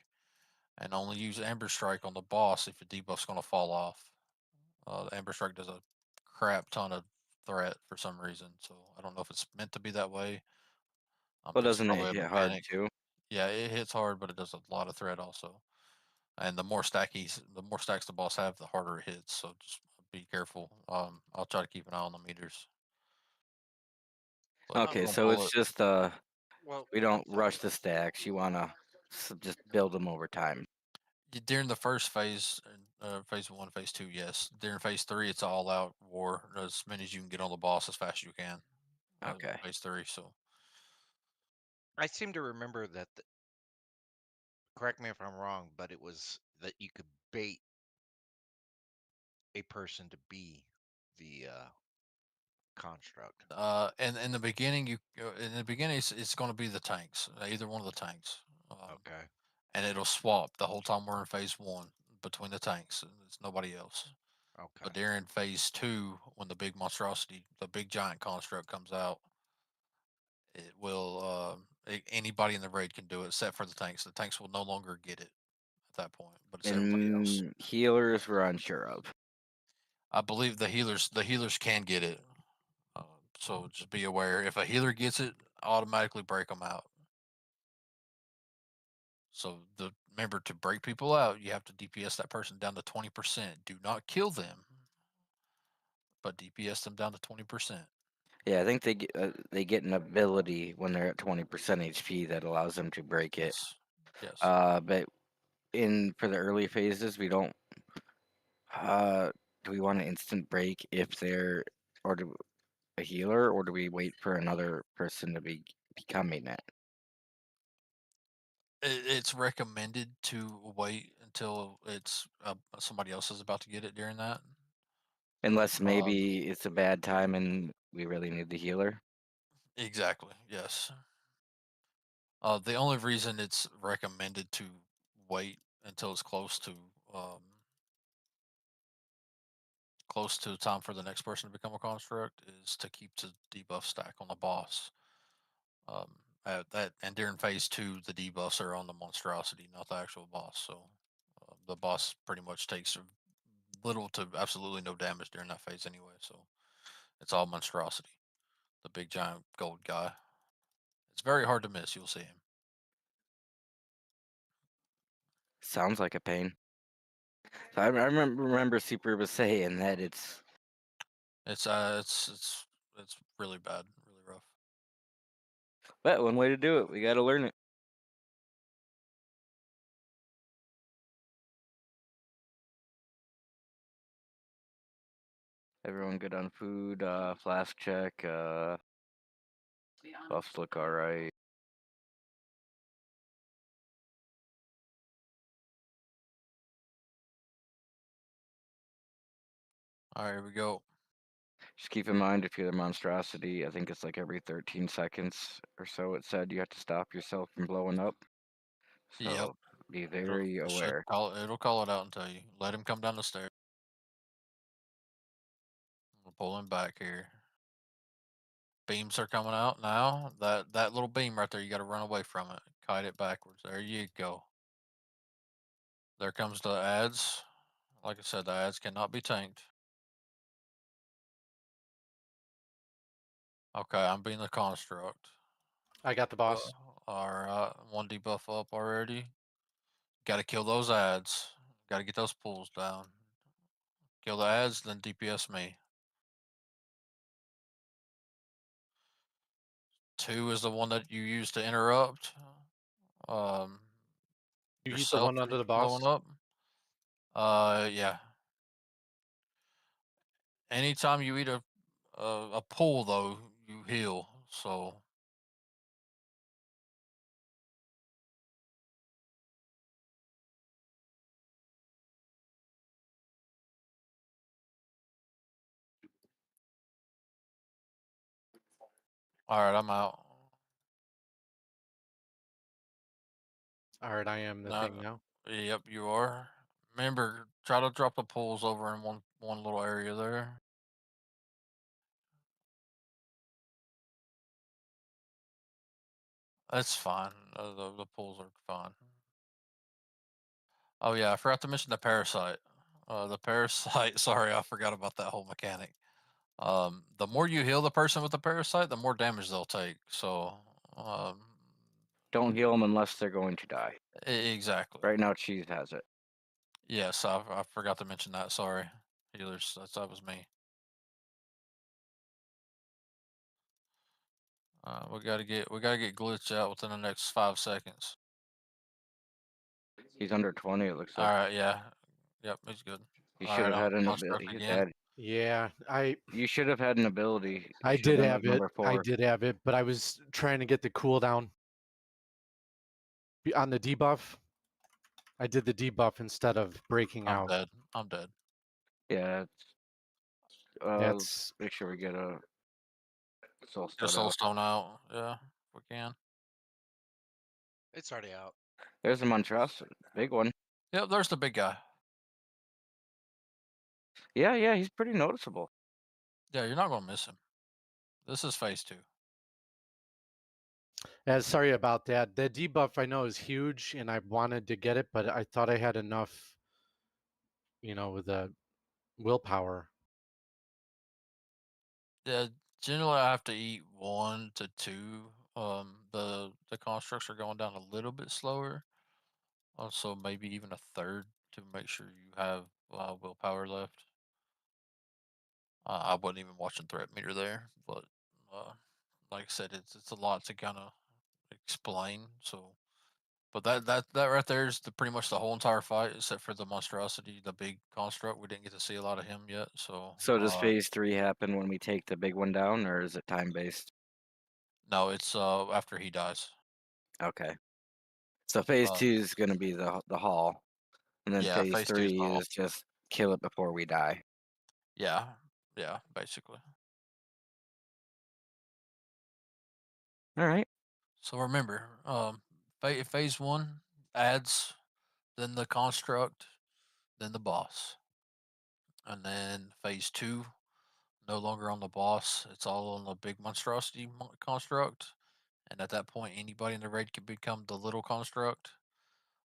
and only use Amber Strike on the boss if the debuff's going to fall off. The Amber Strike does a crap ton of threat for some reason, so I don't know if it's meant to be that way. Well, It's doesn't it probably a hit hard mechanic. too? Yeah, it hits hard, but it does a lot of threat also. And the more stacks the boss have, the harder it hits. So just be careful. I'll try to keep an eye on the meters. But Okay, don't so pull it's it. just Well, we don't rush the stacks. You wanna just build them over time. During the first phase, phase 1, phase 2, yes. During phase 3, it's all out war. As many as you can get on the boss as fast as you can. Okay. Phase 3, so I seem to remember that. Correct me if I'm wrong, but it was that you could bait a person to be the construct. and in the beginning, it's going to be the tanks, either one of the tanks, Okay. and it'll swap the whole time we're in phase 1 between the tanks. It's nobody else. Okay. But during phase 2, when the big monstrosity, the big giant construct comes out, it will anybody in the raid can do it except for the tanks. The tanks will no longer get it at that point, but it's everybody else. And healers we're unsure of. I believe the healers can get it. So just be aware. If a healer gets it, automatically break them out. So remember, to break people out, you have to DPS that person down to 20%. Do not kill them, but DPS them down to 20%. Yeah, I think they get an ability when they're at 20% HP that allows them to break it. Yes. Yes. But for the early phases, we don't. Do we want an instant break if they're a healer, or do we wait for another person to be becoming it? It's recommended to wait until it's somebody else is about to get it during that. Unless Um, maybe it's a bad time and we really need the healer. exactly. Yes. The only reason it's recommended to wait until it's um, close to time for the next person to become a construct is to keep the debuff stack on the boss. And during phase 2, the debuffs are on the monstrosity, not the actual boss. So the boss pretty much takes little to absolutely no damage during that phase anyway. So it's all monstrosity, the big giant gold guy. It's very hard to miss. You'll see him. Sounds like a pain. So I remember Super was saying that it's It's really bad, really rough. but one way to do it. We got to learn it. Everyone good on food? Flask check. Buffs look all right. All right, here we go. Just keep in mind if you're the monstrosity, I think it's like every 13 seconds or so. It said you have to stop yourself from blowing up. Yep. So be very aware. It'll call it out and tell you. Let him come down the stairs. We'll pull him back here. Beams are coming out now. That little beam right there, you got to run away from it. Kite it backwards. There you go. There comes the ads. Like I said, the ads cannot be tanked. Okay, I'm being the construct. I got the boss. All right, one debuff up already. Got to kill those ads. Got to get those pulls down. Kill the ads, then DPS me. 2 is the one that you use to interrupt. Um, You use the yourself one under the blowing boss. up. Yeah. Anytime you eat a pull though, you heal. So all right, I'm out. All right, I am the thing now. Yep, you are. Remember, try to drop the poles over in one little area there. That's fine. The poles are fine. Oh yeah, I forgot to mention the parasite. The parasite. Sorry, I forgot about that whole mechanic. The more you heal the person with the parasite, the more damage they'll take. So, Don't heal them unless they're going to die. exactly. Right now, Cheese has it. Yes, I forgot to mention that. Sorry, healers. That was me. We gotta get glitch out within the next 5 seconds. He's under 20. It looks All like right, yeah, yep, he's good. he All should right, have I'm had an construct ability. He's again. dead. Yeah, You should have had an ability. It I should have did been have like it. number I 4. did have it, but I was trying to get the cooldown on the debuff. I did the debuff instead of breaking I'm out. dead. I'm dead. Yeah. That's Make sure we get a soul Get a stone soul out. stone out. Yeah, if we can. It's already out. There's a monstrosity. Big one. Yep, there's the big guy. Yeah, he's pretty noticeable. Yeah, you're not gonna miss him. This is phase 2. sorry about that. The debuff I know is huge, and I wanted to get it, but I thought I had enough, with the willpower. Yeah, generally I have to eat 1 to 2. The constructs are going down a little bit slower. Also, maybe even a third to make sure you have willpower left. I wasn't even watching threat meter there, but uh, like I said, it's a lot to kind of explain. So, but that right there is pretty much the whole entire fight, except for the monstrosity, the big construct. We didn't get to see a lot of him yet. So, So does phase 3 happen when we take the big one down, or is it time based? no, it's after he dies. Okay. So phase Uh, 2 is going to be the hall, and then yeah, phase phase 2 is 3 is just kill it before we die. yeah, yeah, basically. All right. So remember, phase 1 adds, then the construct, then the boss, and then phase 2 no longer on the boss. It's all on the big monstrosity construct. And at that point, anybody in the raid can become the little construct.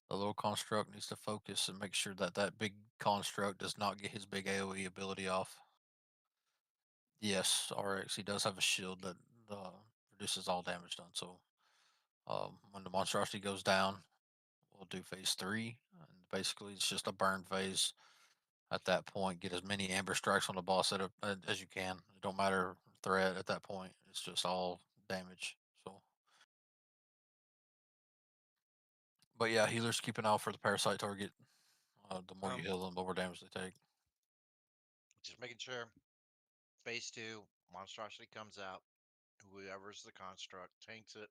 The little construct needs to focus and make sure that that big construct does not get his big AoE ability off. Yes, RX, he does have a shield that reduces all damage done. So when the monstrosity goes down, we'll do phase 3. And basically, it's just a burn phase. At that point, get as many amber strikes on the boss as you can. It don't matter threat at that point. It's just all damage. So, but yeah, healers keep an eye out for the parasite target. The more you heal them, the more damage they take. Just making sure. Phase 2, monstrosity comes out. Whoever's the construct tanks it.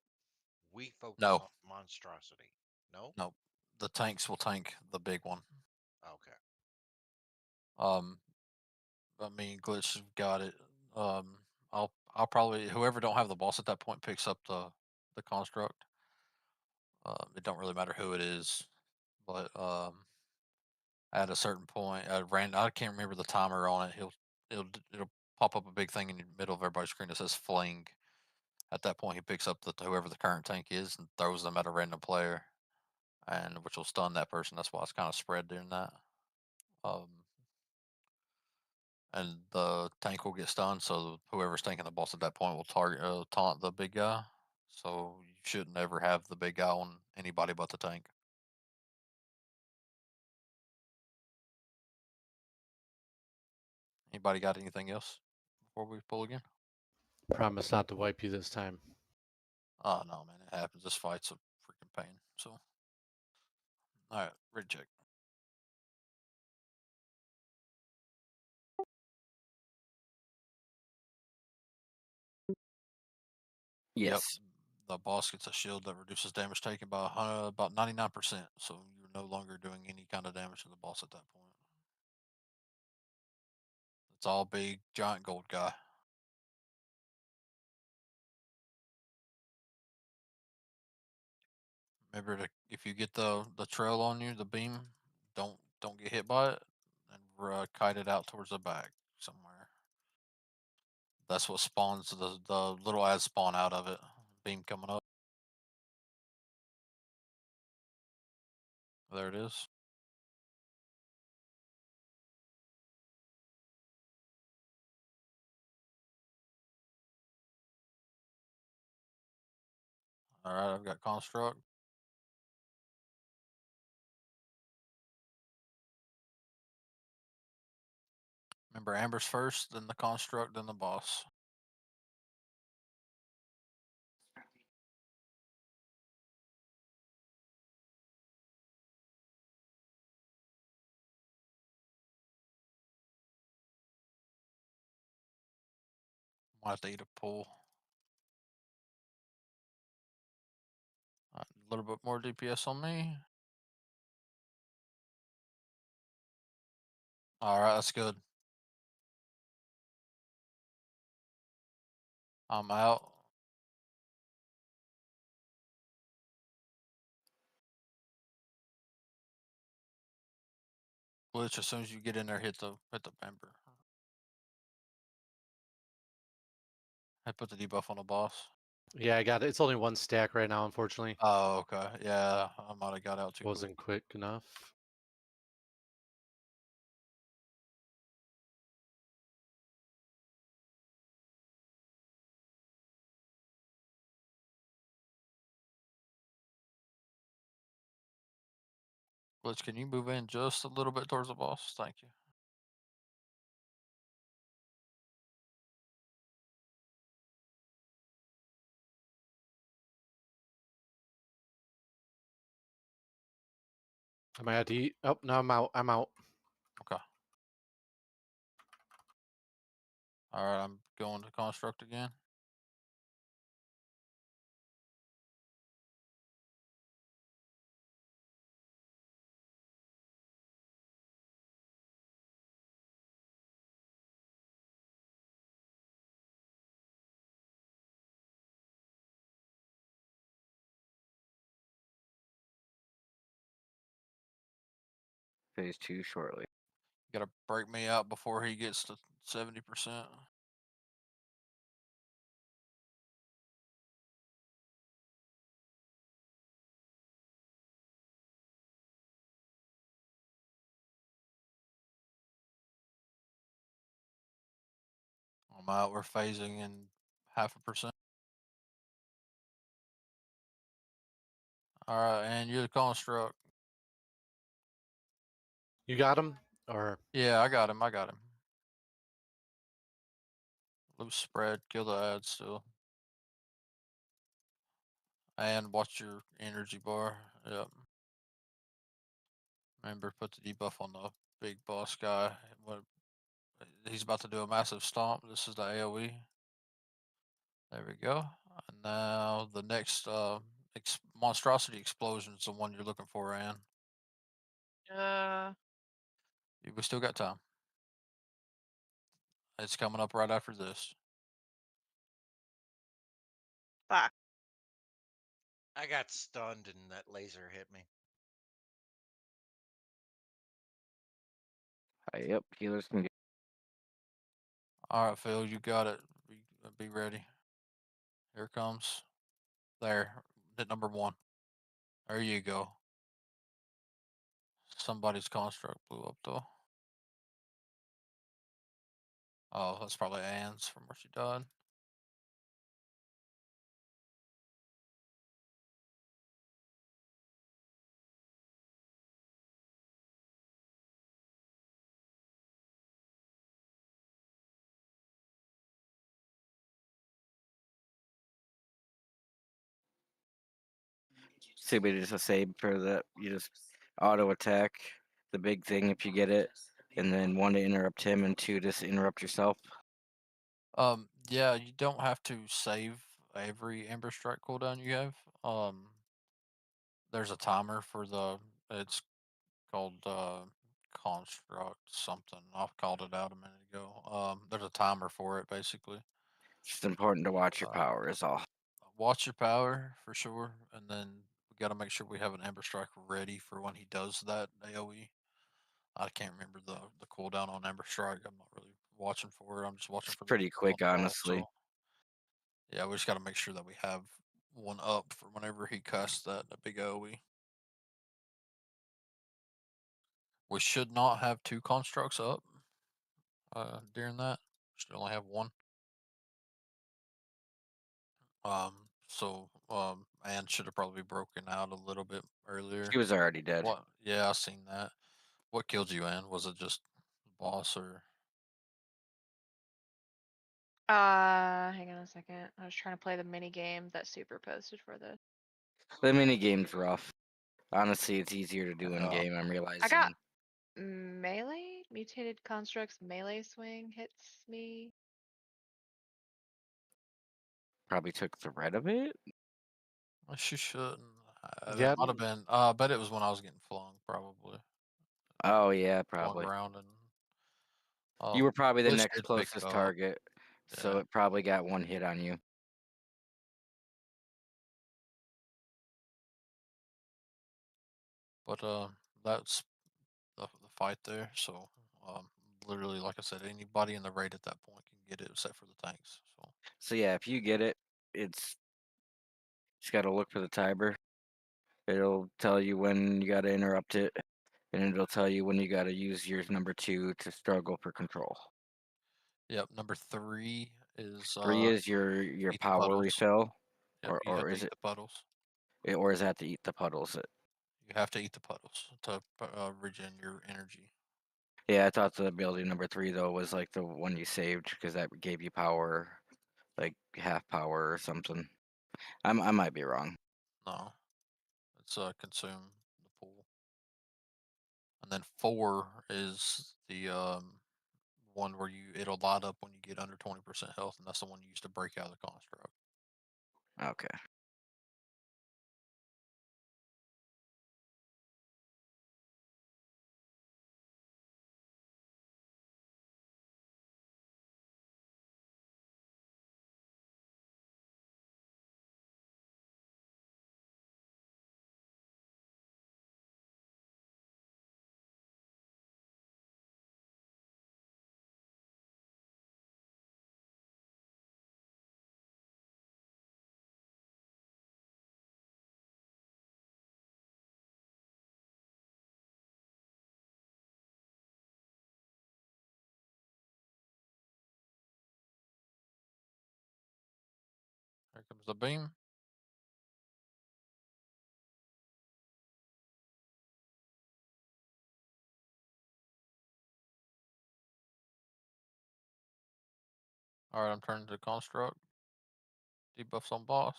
We focus No, on monstrosity. No? no, the tanks will tank the big one. Okay. Um, I mean, glitch got it. I'll probably whoever don't have the boss at that point picks up the construct. It don't really matter who it is, but at a certain point, I can't remember the timer on it. It'll pop up a big thing in the middle of everybody's screen that says fling. At that point, he picks up whoever the current tank is and throws them at a random player, and which will stun that person. That's why it's kind of spread during that. Um, and the tank will get stunned, so whoever's tanking the boss at that point will taunt the big guy. So you shouldn't ever have the big guy on anybody but the tank. Anybody got anything else before we pull again? Promise not to wipe you this time. Oh no, man, it happens. This fight's a freaking pain. So, all right, red check. Yep, Yes. the boss gets a shield that reduces damage taken by about 99%. So you're no longer doing any kind of damage to the boss at that point. It's all big giant gold guy. Remember to if you get the trail on you, the beam, don't get hit by it, and kite it out towards the back somewhere. That's what spawns the little ads spawn out of it. Beam coming up. There it is. All right, I've got construct. Remember, Amber's first, then the construct, then the boss. Might have to eat a pull. A little bit more DPS on me. All right, that's good. I'm out. Glitch, as soon as you get in there, hit the Ember. I put the debuff on the boss. Yeah, I got it. It's only one stack right now, unfortunately. Oh, okay. Yeah, I might have got out too quick. Wasn't quick enough. Glitch, can you move in just a little bit towards the boss? Thank you. I might have to eat. Oh, no, I'm out. I'm out. Okay. All right, I'm going to construct again. Phase 2 shortly. Gotta break me out before he gets to 70%. I'm out. We're phasing in 0.5%. All right, and you're the construct. You got him? Or Yeah, I got him. I got him. Loose spread. Kill the ads still. And watch your energy bar. Yep. Remember, put the debuff on the big boss guy. He's about to do a massive stomp. This is the AoE. There we go. And now the next monstrosity explosion is the one you're looking for, Ann. We still got time. It's coming up right after this. Fuck. I got stunned and that laser hit me. Yep, healers can get. All right, Phil, you got it. Be ready. Here it comes. There, hit number 1. There you go. Somebody's construct blew up though. Oh, that's probably Ann's from where she died. See, but just a save for that. You just auto attack the big thing if you get it, and then 1 to interrupt him, and 2 just interrupt yourself. Yeah, you don't have to save every Ember Strike cooldown you have. There's a timer for it's called construct something. I called it out a minute ago. There's a timer for it basically. It's just important to watch your Uh, power is all. Watch your power for sure, and then we got to make sure we have an Amber Strike ready for when he does that AOE. I can't remember the cooldown on Amber Strike. I'm not really watching for it. I'm just watching It's for the pretty quick, on the boss. honestly. So yeah, we just got to make sure that we have one up for whenever he casts that big AOE. We should not have 2 constructs up during that. Should only have 1. Anne should have probably broken out a little bit earlier. She was already dead. What? Yeah, I seen that. What killed you, Anne? Was it just the boss or? Hang on a second. I was trying to play the mini game that Super posted for this. The mini game's rough. Honestly, it's easier to do in Yeah. game. I'm realizing. I got melee mutated constructs. Melee swing hits me. Probably took the red of it. She shouldn't. Yeah. It might have been. I bet it was when I was getting flung, probably. Oh yeah, Flung probably. around and. You were probably the Glitch next did pick closest up. target, so Yeah. it probably got 1 hit on you. But that's the fight there. So literally, like I said, anybody in the raid at that point can get it, except for the tanks. So yeah, if you get it, it's just got to look for the timer. It'll tell you when you got to interrupt it, and it'll tell you when you got to use your number 2 to struggle for control. Yep. Number 3 is 3 is your eat the power puddles. refill, Yep, you have or to is eat it, the puddles. or is that to eat the puddles? You have to eat the puddles to regen your energy. Yeah, I thought the ability number 3 though was like the one you saved because that gave you power, like half power or something. I might be wrong. No, it's consume the pool. And then 4 is the one where it'll light up when you get under 20% health, and that's the one you use to break out of the construct. Okay. Here comes the beam. All right, I'm turning to construct. Debuffs on boss.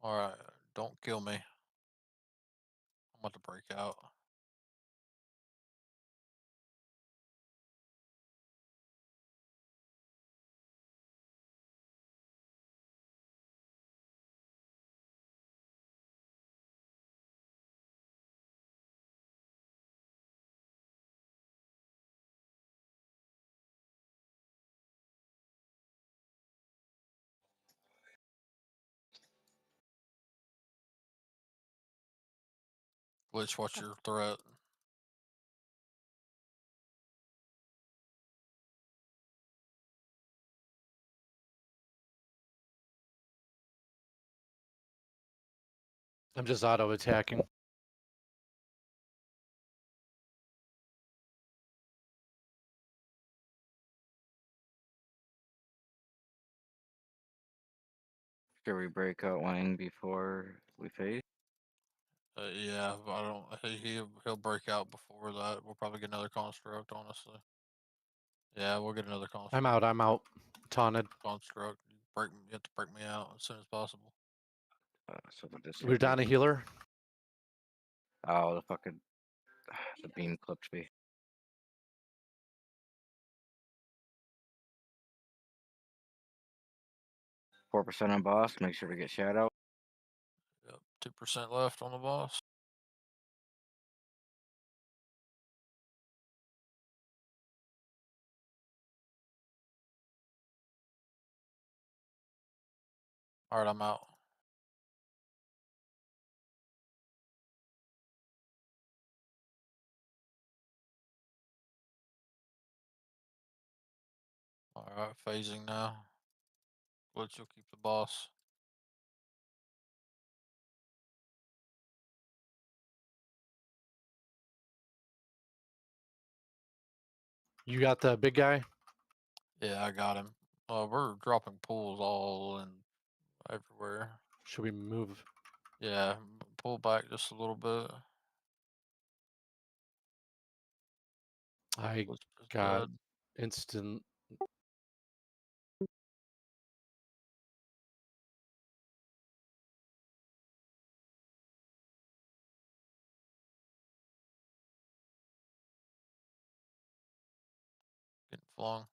All right, don't kill me. I'm about to break out. Glitch, what's your threat? I'm just auto attacking. Should we break out Wang before we face? Yeah, but I don't. He'll break out before that. We'll probably get another construct, honestly. Yeah, we'll get another construct. I'm out. Taunted. Construct. You have to break me out as soon as possible. So we'll just We're down a healer. Oh, the fucking The beam clipped me. 4% on boss. Make sure we get shadow. Yep, 2% left on the boss. All right, I'm out. All right, phasing now. Glitch, you'll keep the boss. You got the big guy? Yeah, I got him. We're dropping pools all and everywhere. Should we move? Yeah, pull back just a little bit. I Glitch is got dead. instant. Getting flung.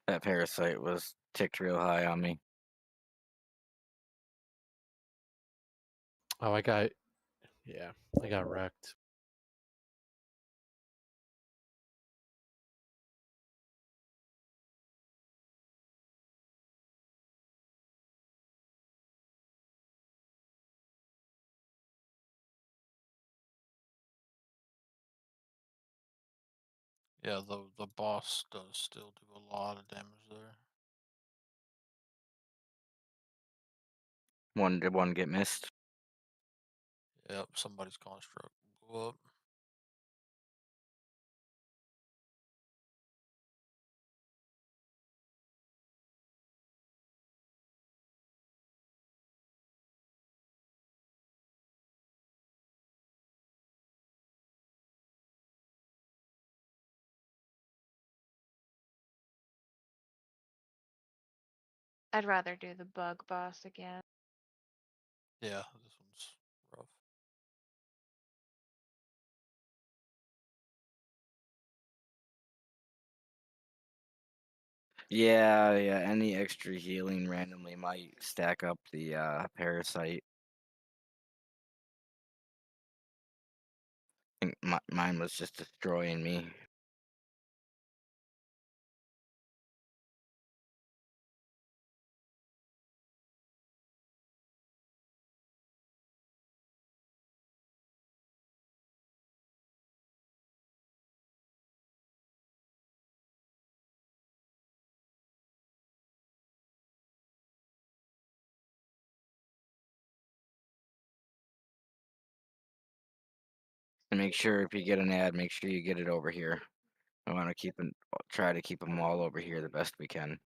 That parasite was ticked real high on me. Oh, I got wrecked. Yeah, the boss does still do a lot of damage there. Did one get missed? Yep, somebody's construct blew up. I'd rather do the bug boss again. Yeah, this one's rough. Yeah, yeah. Any extra healing randomly might stack up the parasite. I think mine was just destroying me. And make sure if you get an ad, make sure you get it over here. I want to try to keep them all over here the best we can.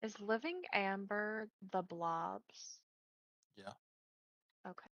Is living amber the blobs? Yeah. Okay.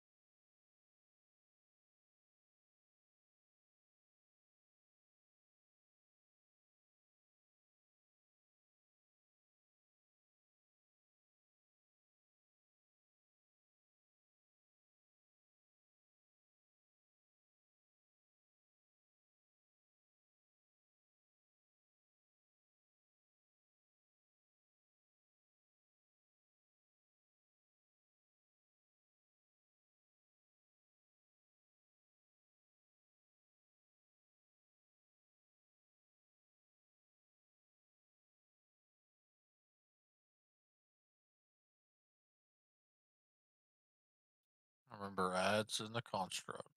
Remember, adds in the construct.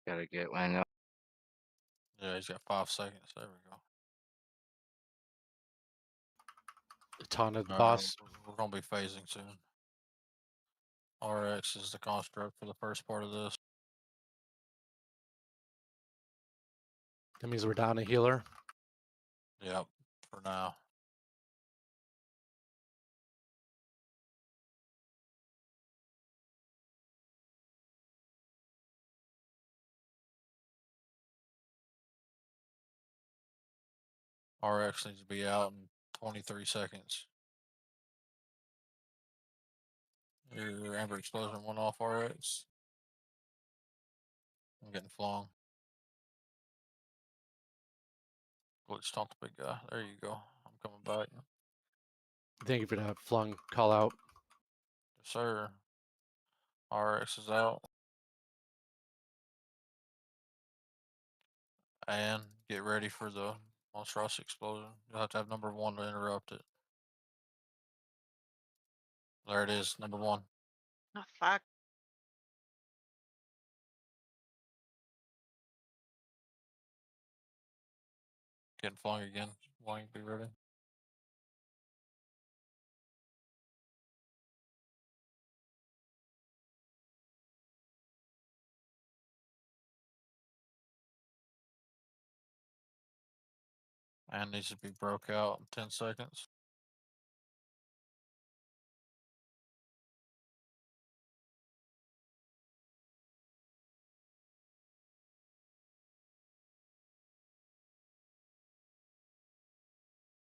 Gotta get Wang up. Yeah, he's got 5 seconds. There we go. Taunted the All right, boss. we're gonna be phasing soon. RX is the construct for the first part of this. That means we're down a healer. Yep, for now. RX needs to be out in 23 seconds. Your Amber Explosion went off, RX. I'm getting flung. Glitched on the big guy. There you go. I'm coming back. Thank you for that flung call out. Yes, sir. RX is out. And get ready for the monstrosity explosion. You'll have to have number 1 to interrupt it. There it is, number 1. Oh, fuck. Getting flung again. Wang, be ready. And needs to be broke out in 10 seconds.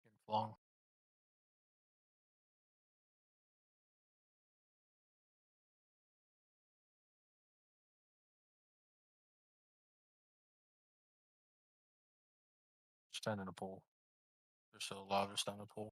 Getting flung. Stand in the pool. They're so alive, just stand in the pool.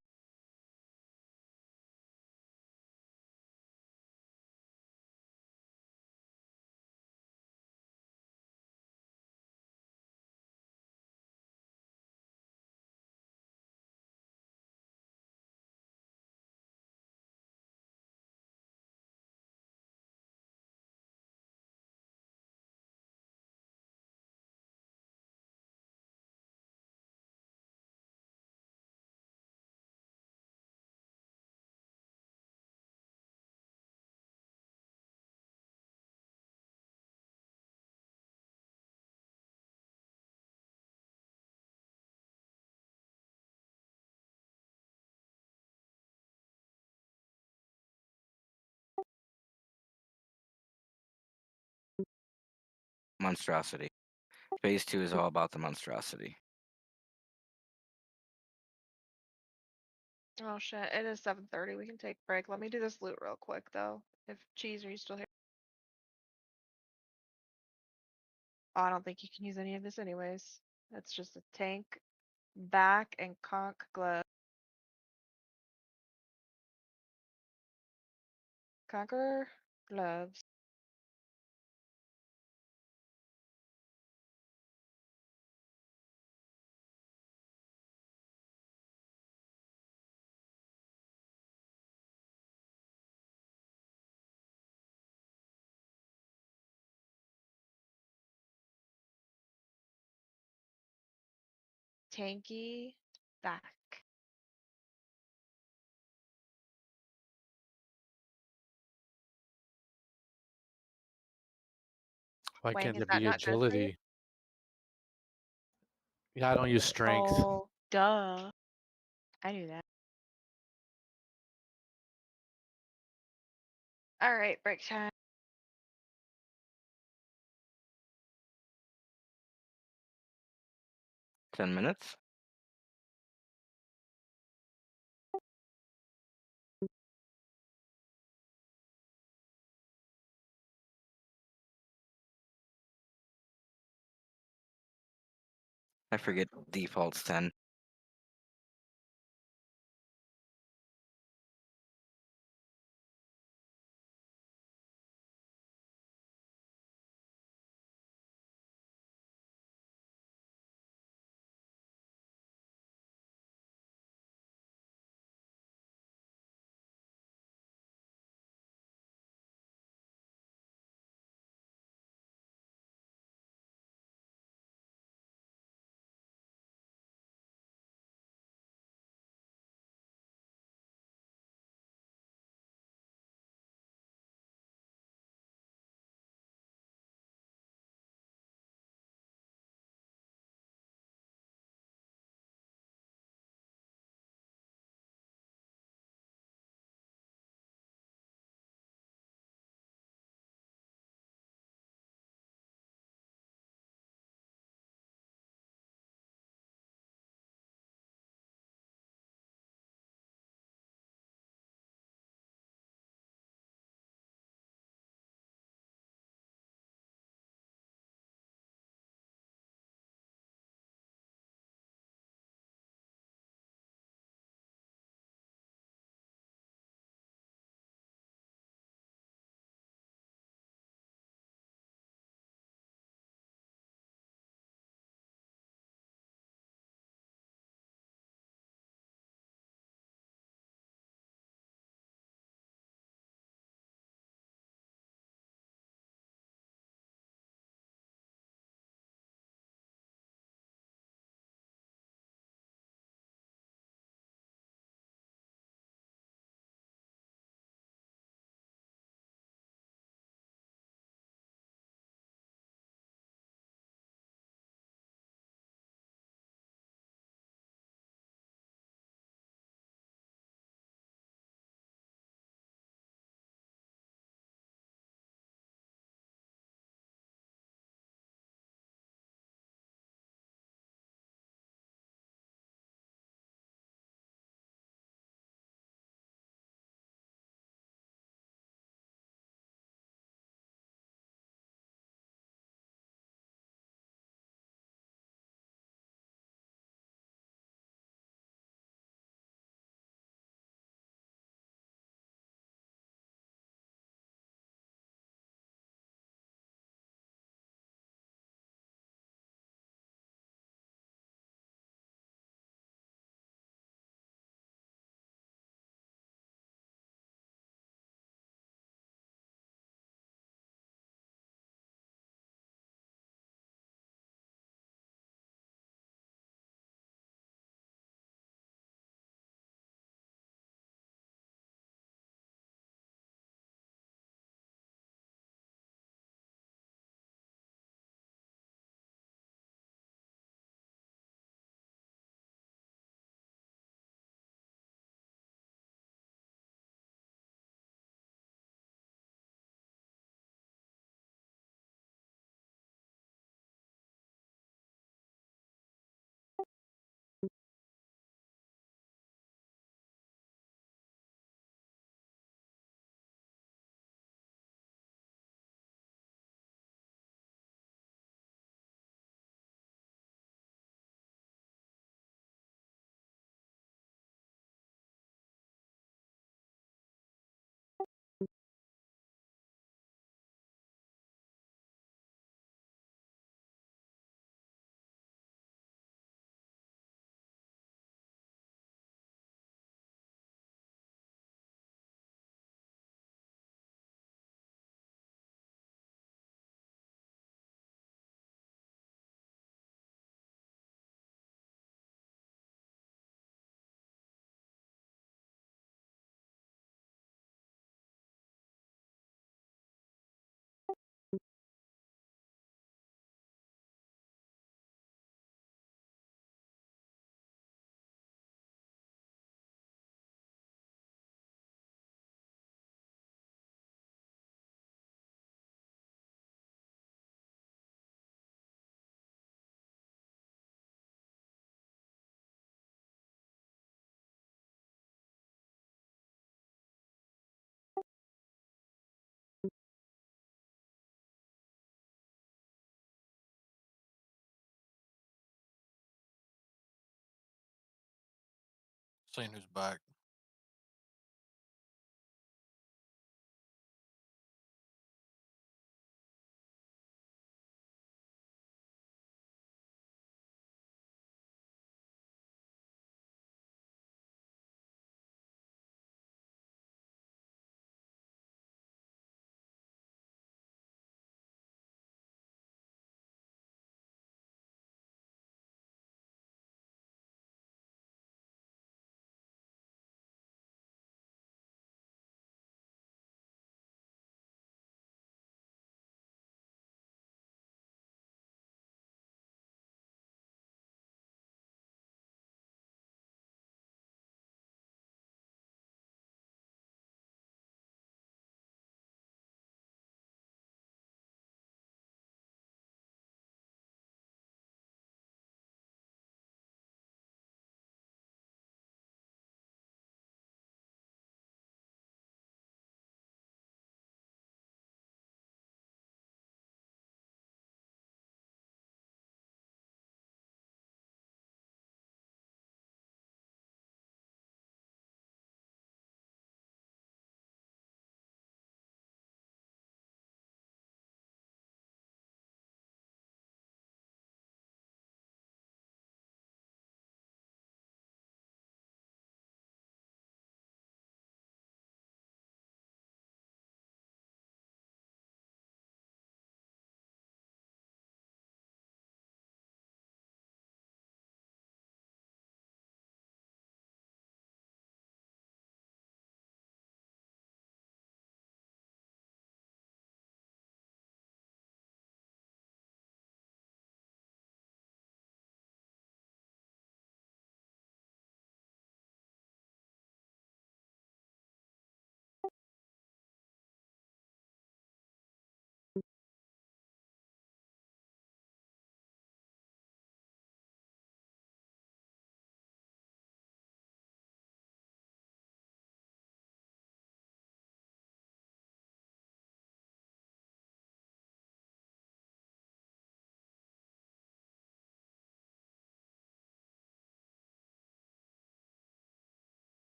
Monstrosity. Phase 2 is all about the monstrosity. Oh shit, it is 7:30. We can take a break. Let me do this loot real quick though. If Cheese, are you still here? Oh, I don't think you can use any of this anyways. That's just a tank, back, and conch glove. Conqueror gloves. tanky back. Why Wang, can't is there that be not good for you? agility? Yeah, I don't use strength. Oh, duh. I knew that. All right, break time. Ten minutes. I forget default's 10. seeing who's back.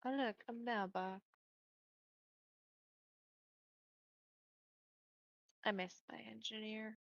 Oh look, I'm now back. I missed my engineer.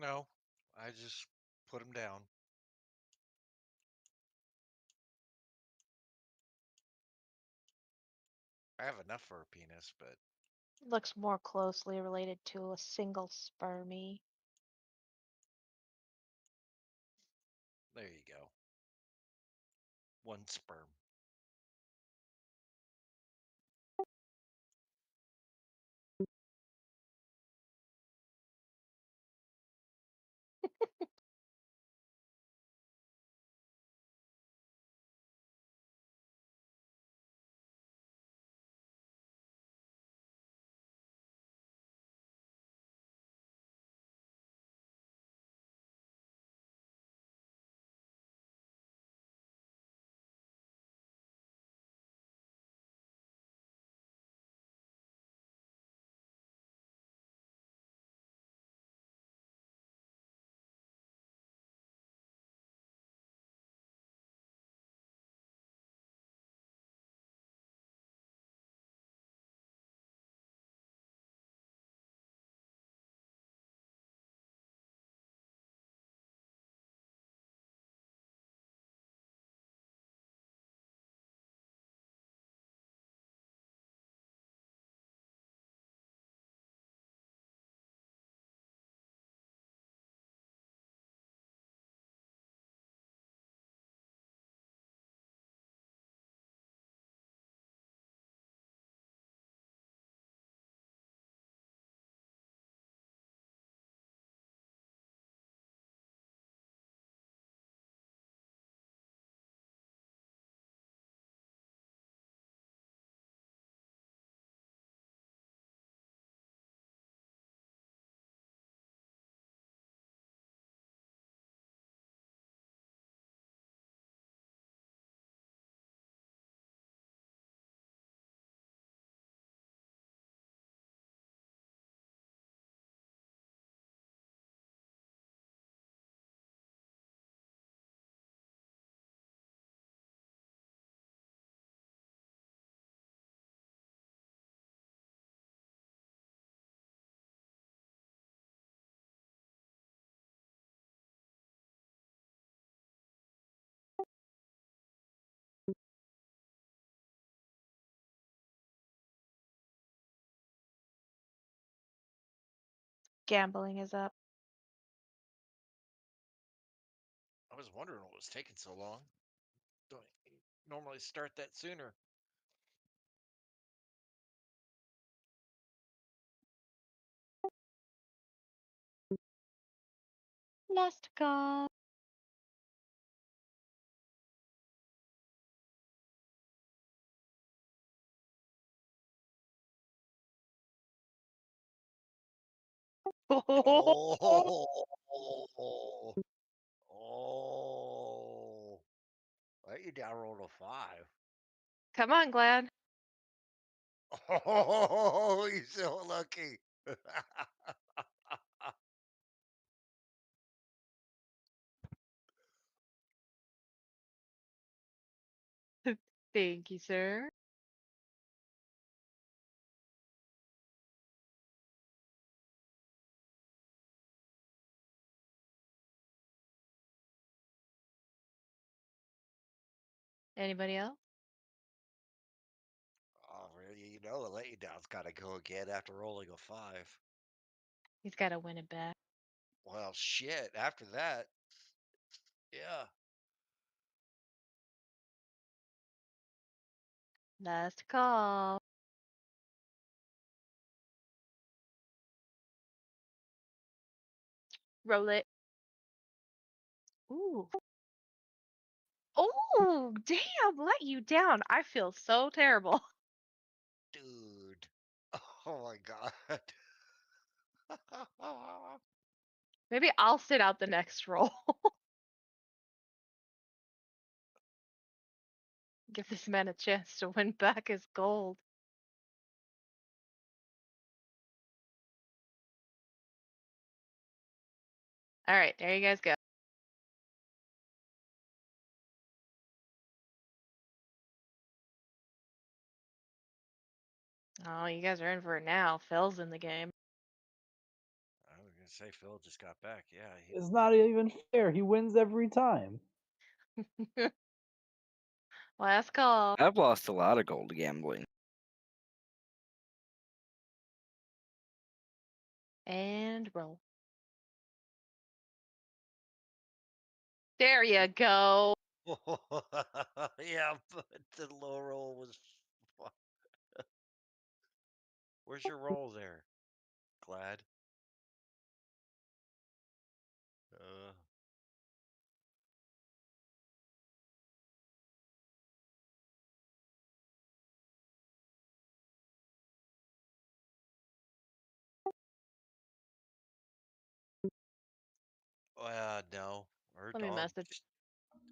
No, I just put him down. I have enough for a penis, but Looks more closely related to a single spermie. there you go. One sperm. Gambling is up. I was wondering what was taking so long. Don't you normally start that sooner. Last call. Oh, oh, let you down roll a 5. Come on, Glad. Oh, you're so lucky. Thank you, sir. Anybody else? Oh, really? You know, a let you down's got to go again after rolling a 5. He's got to win it back. Well, shit. After that, yeah. Last call. Roll it. Ooh. Oh, damn, let you down. I feel so terrible. Dude. Oh my god. Maybe I'll sit out the next roll. Give this man a chance to win back his gold. All right, there you guys go. Oh, you guys are in for it now. Phil's in the game. I was gonna say Phil just got back. Yeah. It's not even fair. He wins every time. Last call. I've lost a lot of gold gambling. And roll. There you go. Yeah, but the low roll was. Where's your roll there? Glad. No. Her Let me dog. message.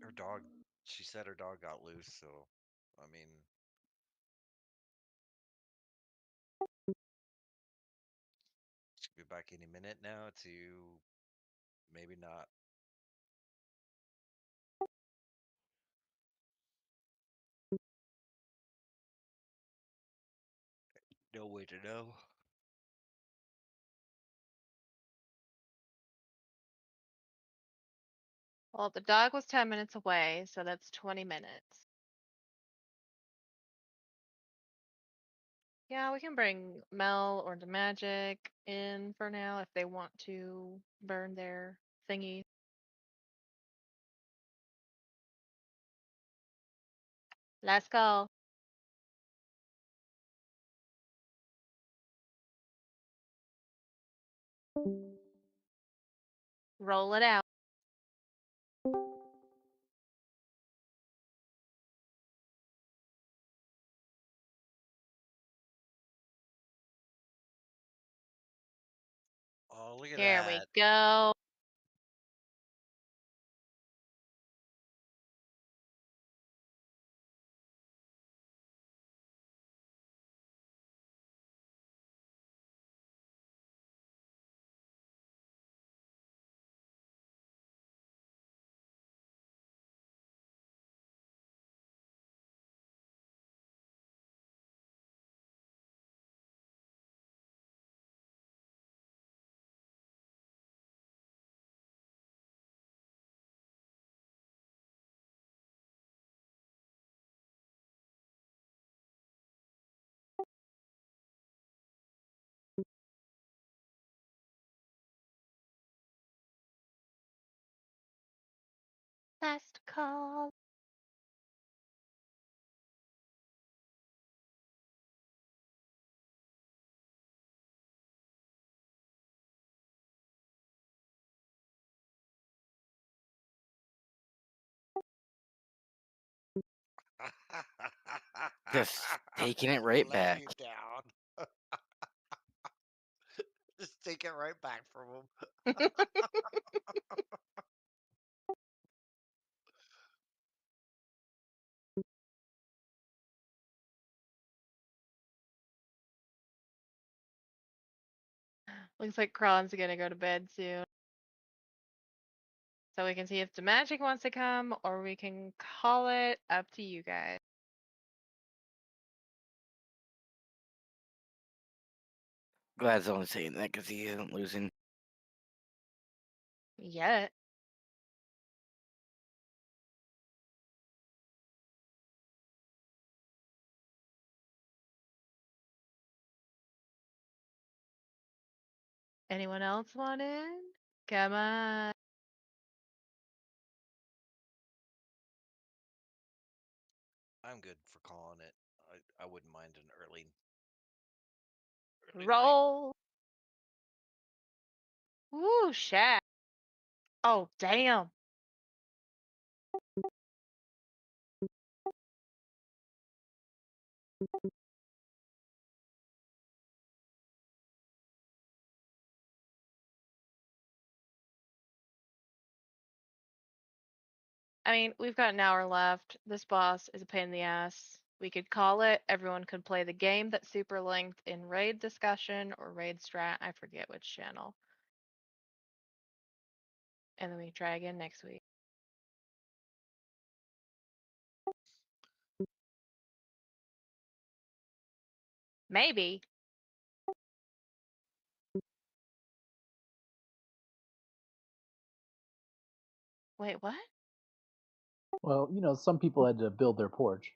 Her dog. She said her dog got loose. So, I mean, she could be back any minute now. To maybe not. No way to know. Well, the dog was 10 minutes away, so that's 20 minutes. Yeah, we can bring Mel or the Magic in for now if they want to burn their thingy. Last call. Roll it out. Oh, look at Here we that. go. Last call. Just taking it right Lay back. you down. Just take it right back from him. Looks like Kron's gonna go to bed soon. So we can see if the Magic wants to come or we can call it. Up to you guys. Glad's only saying that because he isn't losing. Yet. Anyone else want in? Come on. I'm good for calling it. I wouldn't mind an early night. Roll. Woo, Shaq. Oh, damn. I mean, we've got an hour left. This boss is a pain in the ass. We could call it. Everyone could play the game that's super linked in raid discussion or raid strat. I forget which channel. And then we try again next week. Maybe. Wait, what? Well, some people had to build their porch.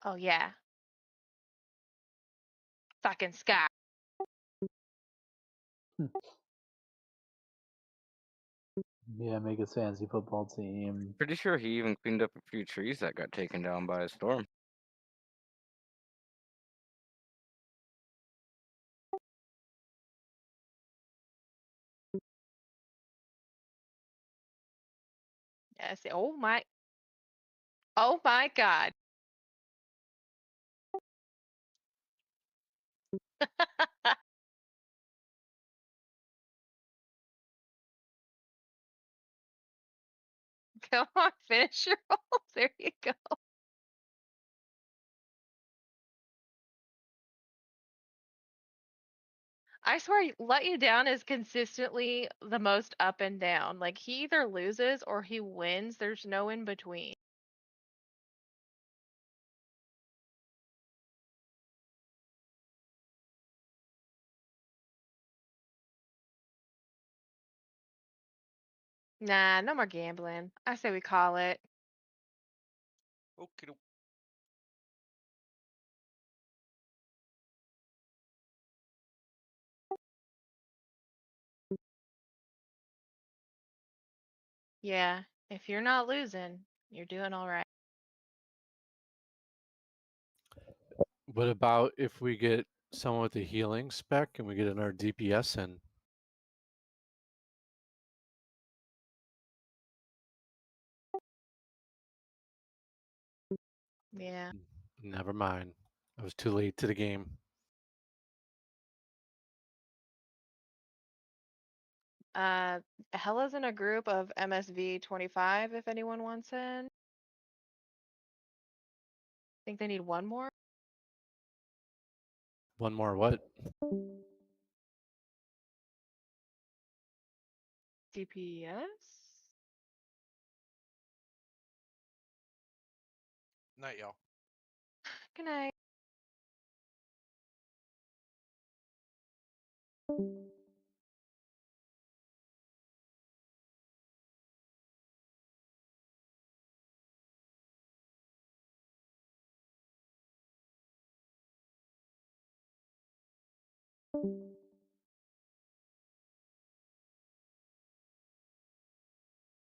Oh yeah. Fucking Scott. Yeah, make his fantasy football team. Pretty sure he even cleaned up a few trees that got taken down by a storm. Yes. Oh my. Oh my God. Come on, finish your roll. There you go. I swear, Let You Down is consistently the most up and down. Like he either loses or he wins. There's no in between. Nah, no more gambling. I say we call it. Okay. Yeah, if you're not losing, you're doing all right. What about if we get someone with a healing spec and we get another DPS in? Yeah. Never mind. I was too late to the game. Hella's in a group of MSV 25 if anyone wants in. Think they need one more? One more what? DPS? Night, y'all. Good night.